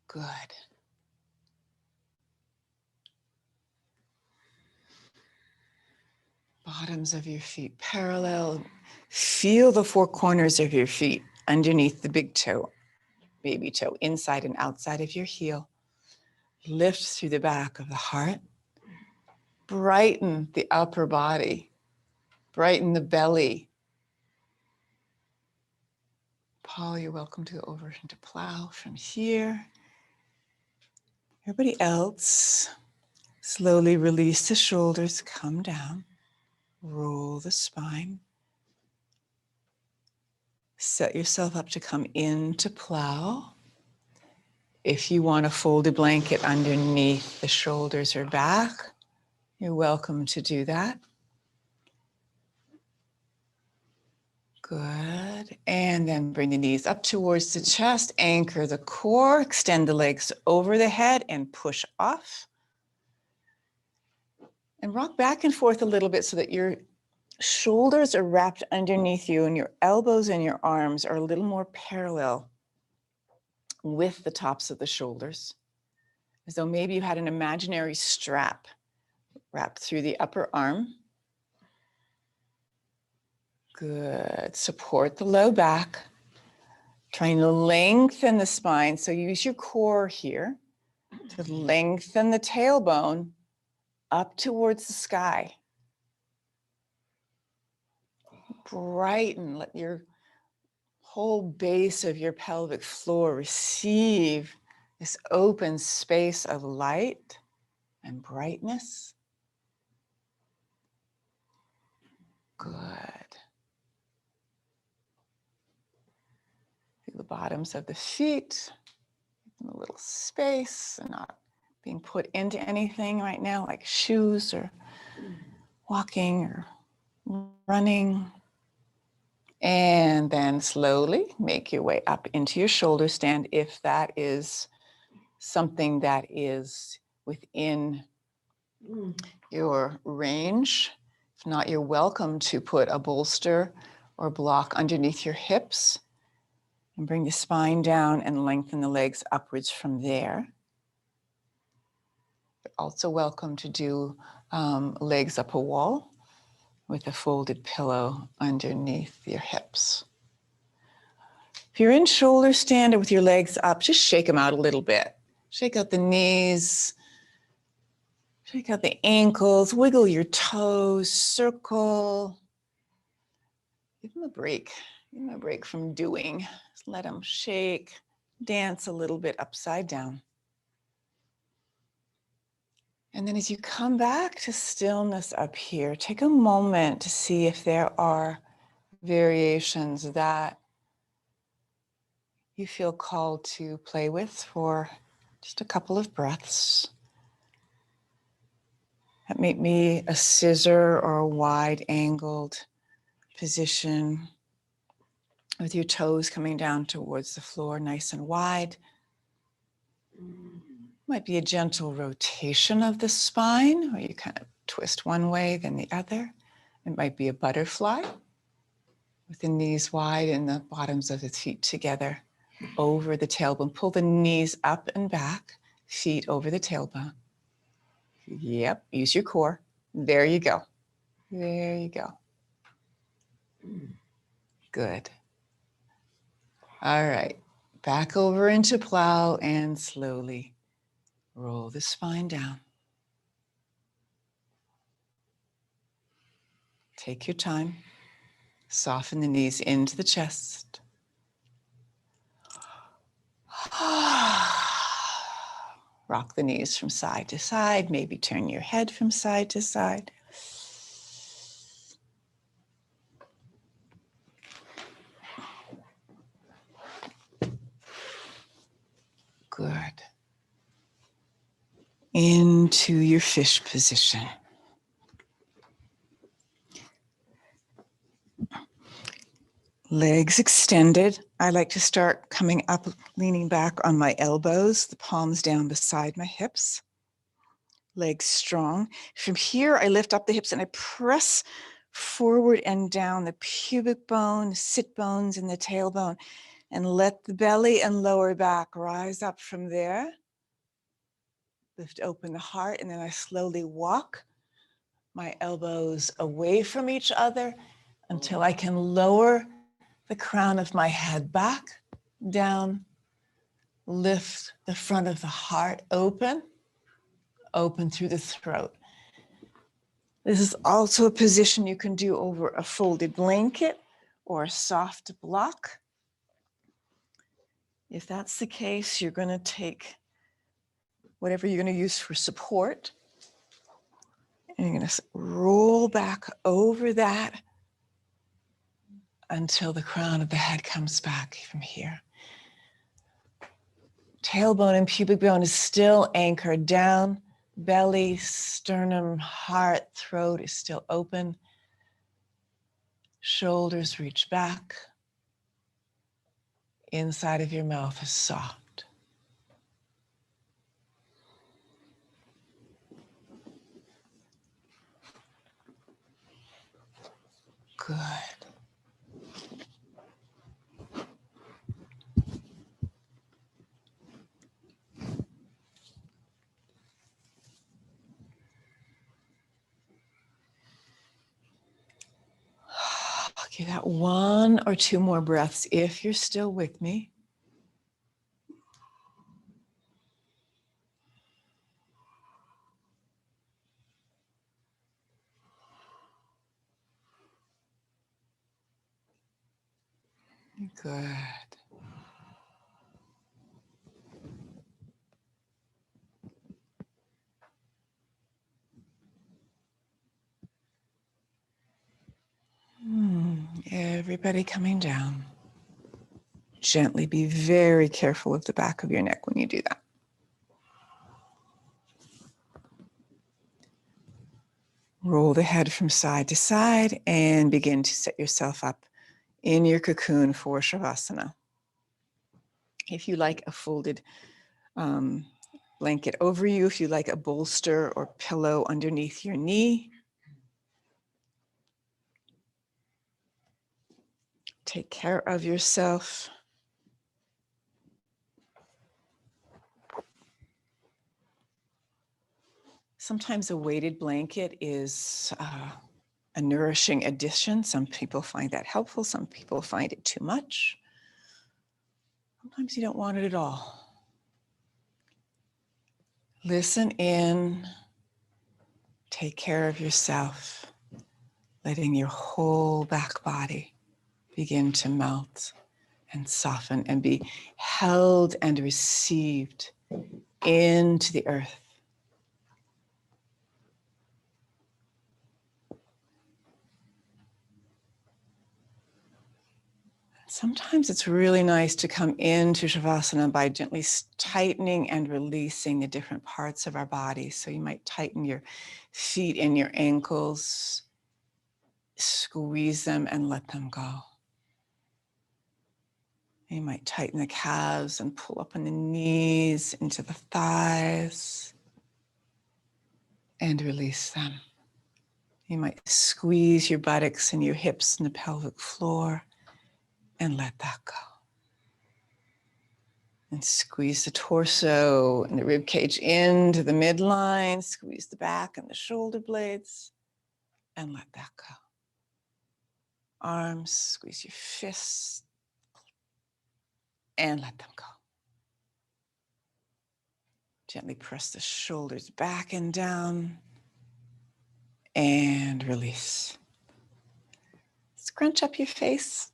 Good. Bottoms of your feet parallel. Feel the four corners of your feet underneath the big toe, baby toe, inside and outside of your heel. Lift through the back of the heart. Brighten the upper body. Brighten the belly. Paul, you're welcome to go over into plow from here. Everybody else, slowly release the shoulders, come down, roll the spine. Set yourself up to come into plow. If you want to fold a blanket underneath the shoulders or back, you're welcome to do that. Good. And then bring the knees up towards the chest, anchor the core, extend the legs over the head and push off. And rock back and forth a little bit so that your shoulders are wrapped underneath you and your elbows and your arms are a little more parallel with the tops of the shoulders, as though maybe you had an imaginary strap wrapped through the upper arm. Good. Support the low back. Trying to lengthen the spine. So use your core here. to lengthen the tailbone up towards the sky. Brighten, let your whole base of your pelvic floor receive this open space of light and brightness. Good. Feel the bottoms of the feet in a little space and not being put into anything right now, like shoes or walking or running. And then slowly make your way up into your shoulder stand if that is something that is within your range. If not, you're welcome to put a bolster or block underneath your hips and bring the spine down and lengthen the legs upwards from there. You're also welcome to do legs up a wall with a folded pillow underneath your hips. If you're in shoulder stand or with your legs up, just shake them out a little bit. Shake out the knees, shake out the ankles, wiggle your toes, circle. Give them a break. Give them a break from doing. Just let them shake, dance a little bit upside down. And then as you come back to stillness up here, take a moment to see if there are variations that you feel called to play with for just a couple of breaths. That may be a scissor or a wide-angled position with your toes coming down towards the floor, nice and wide. Might be a gentle rotation of the spine, where you kind of twist one way, then the other. It might be a butterfly with the knees wide and the bottoms of the feet together over the tailbone. Pull the knees up and back, feet over the tailbone. Yep, use your core. There you go. There you go. Good. All right, back over into plow and slowly roll the spine down. Take your time. Soften the knees into the chest. Rock the knees from side to side. Maybe turn your head from side to side. Good. Into your fish position. Legs extended. I like to start coming up, leaning back on my elbows, the palms down beside my hips. Legs strong. From here, I lift up the hips and I press forward and down the pubic bone, the sit bones, and the tailbone, and let the belly and lower back rise up from there. Lift open the heart, and then I slowly walk my elbows away from each other until I can lower the crown of my head back, down, lift the front of the heart open through the throat. This is also a position you can do over a folded blanket or a soft block. If that's the case, you're going to take whatever you're going to use for support, and you're going to roll back over that until the crown of the head comes back from here. Tailbone and pubic bone is still anchored down. Belly, sternum, heart, throat is still open. Shoulders reach back. Inside of your mouth is soft. Good. I'll give that one or two more breaths if you're still with me. Good. Everybody coming down. Gently be very careful of the back of your neck when you do that. Roll the head from side to side and begin to set yourself up in your cocoon for Shavasana. If you like a folded blanket over you, if you like a bolster or pillow underneath your knee, take care of yourself. Sometimes a weighted blanket is a nourishing addition. Some people find that helpful. Some people find it too much. Sometimes you don't want it at all. Listen in. Take care of yourself, letting your whole back body begin to melt and soften and be held and received into the earth. Sometimes it's really nice to come into Shavasana by gently tightening and releasing the different parts of our body. So you might tighten your feet and your ankles, squeeze them and let them go. You might tighten the calves and pull up on the knees into the thighs and release them. You might squeeze your buttocks and your hips and the pelvic floor and let that go. And squeeze the torso and the rib cage into the midline, squeeze the back and the shoulder blades and let that go. Arms, squeeze your fists and let them go. Gently press the shoulders back and down and release. Scrunch up your face.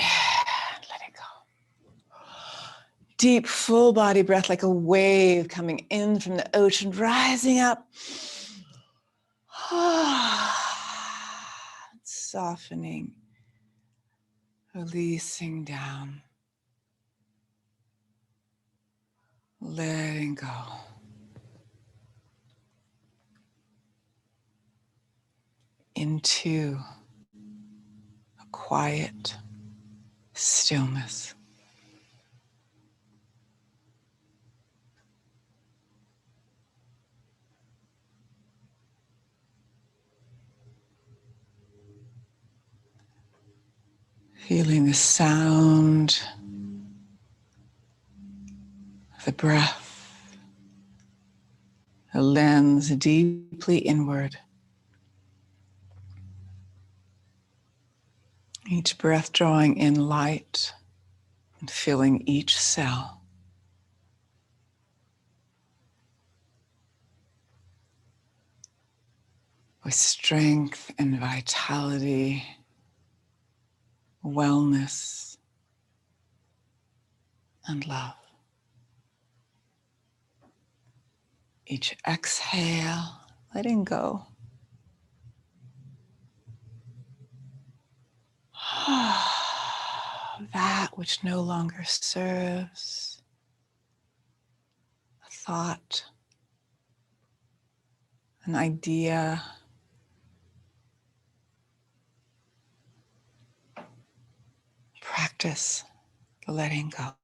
And let it go. Deep, full body breath like a wave coming in from the ocean, rising up. Softening, releasing down, letting go. Into a quiet stillness. Feeling the sound of the breath, a lens deeply inward. Each breath drawing in light and filling each cell. With strength and vitality, wellness, and love. Each exhale, letting go. That which no longer serves, a thought, an idea, practice the letting go.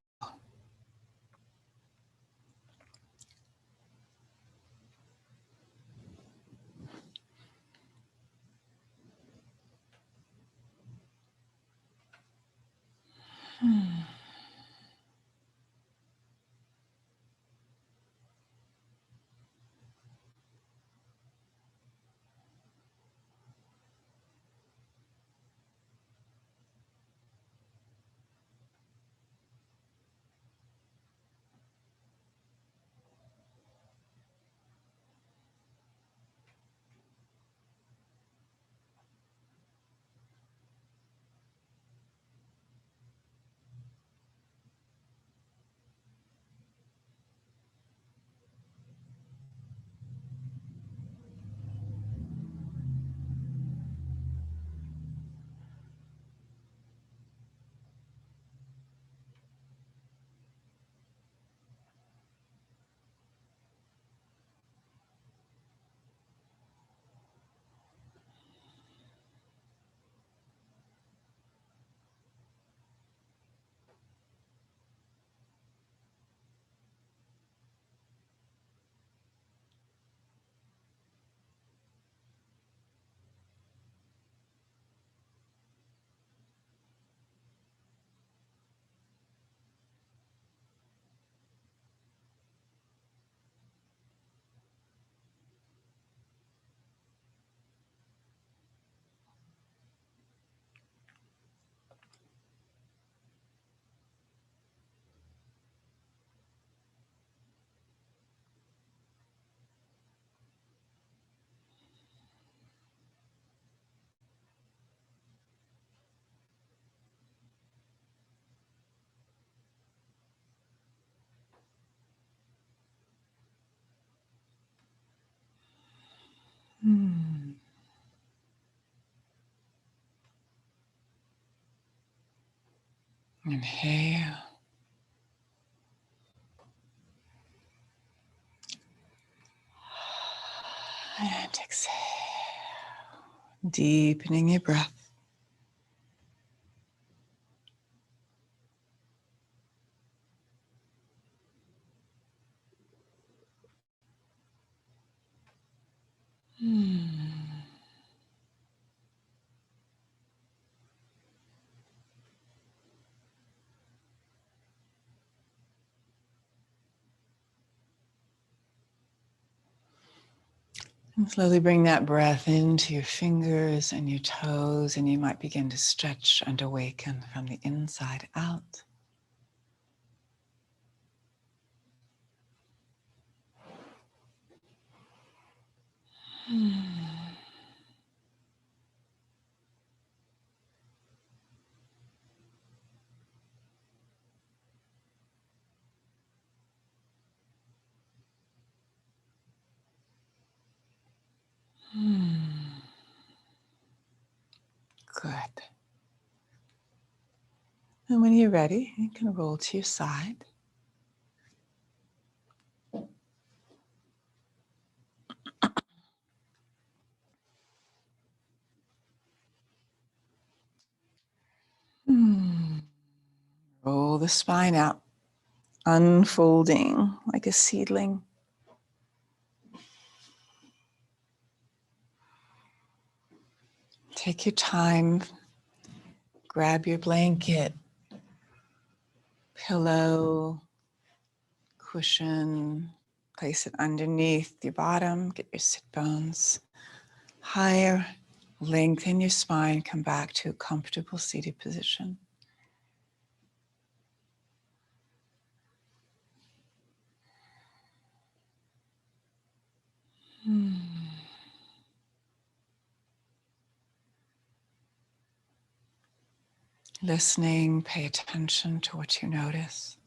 Inhale. And exhale. Deepening your breath. And slowly bring that breath into your fingers and your toes, and you might begin to stretch and awaken from the inside out. Good. And when you're ready, you can roll to your side. Roll the spine out, unfolding like a seedling. Take your time, grab your blanket, pillow, cushion, place it underneath your bottom, get your sit bones higher, lengthen your spine, come back to a comfortable seated position. Listening, pay attention to what you notice,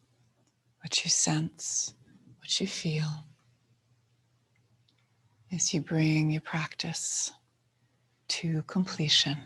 what you sense, what you feel as you bring your practice to completion.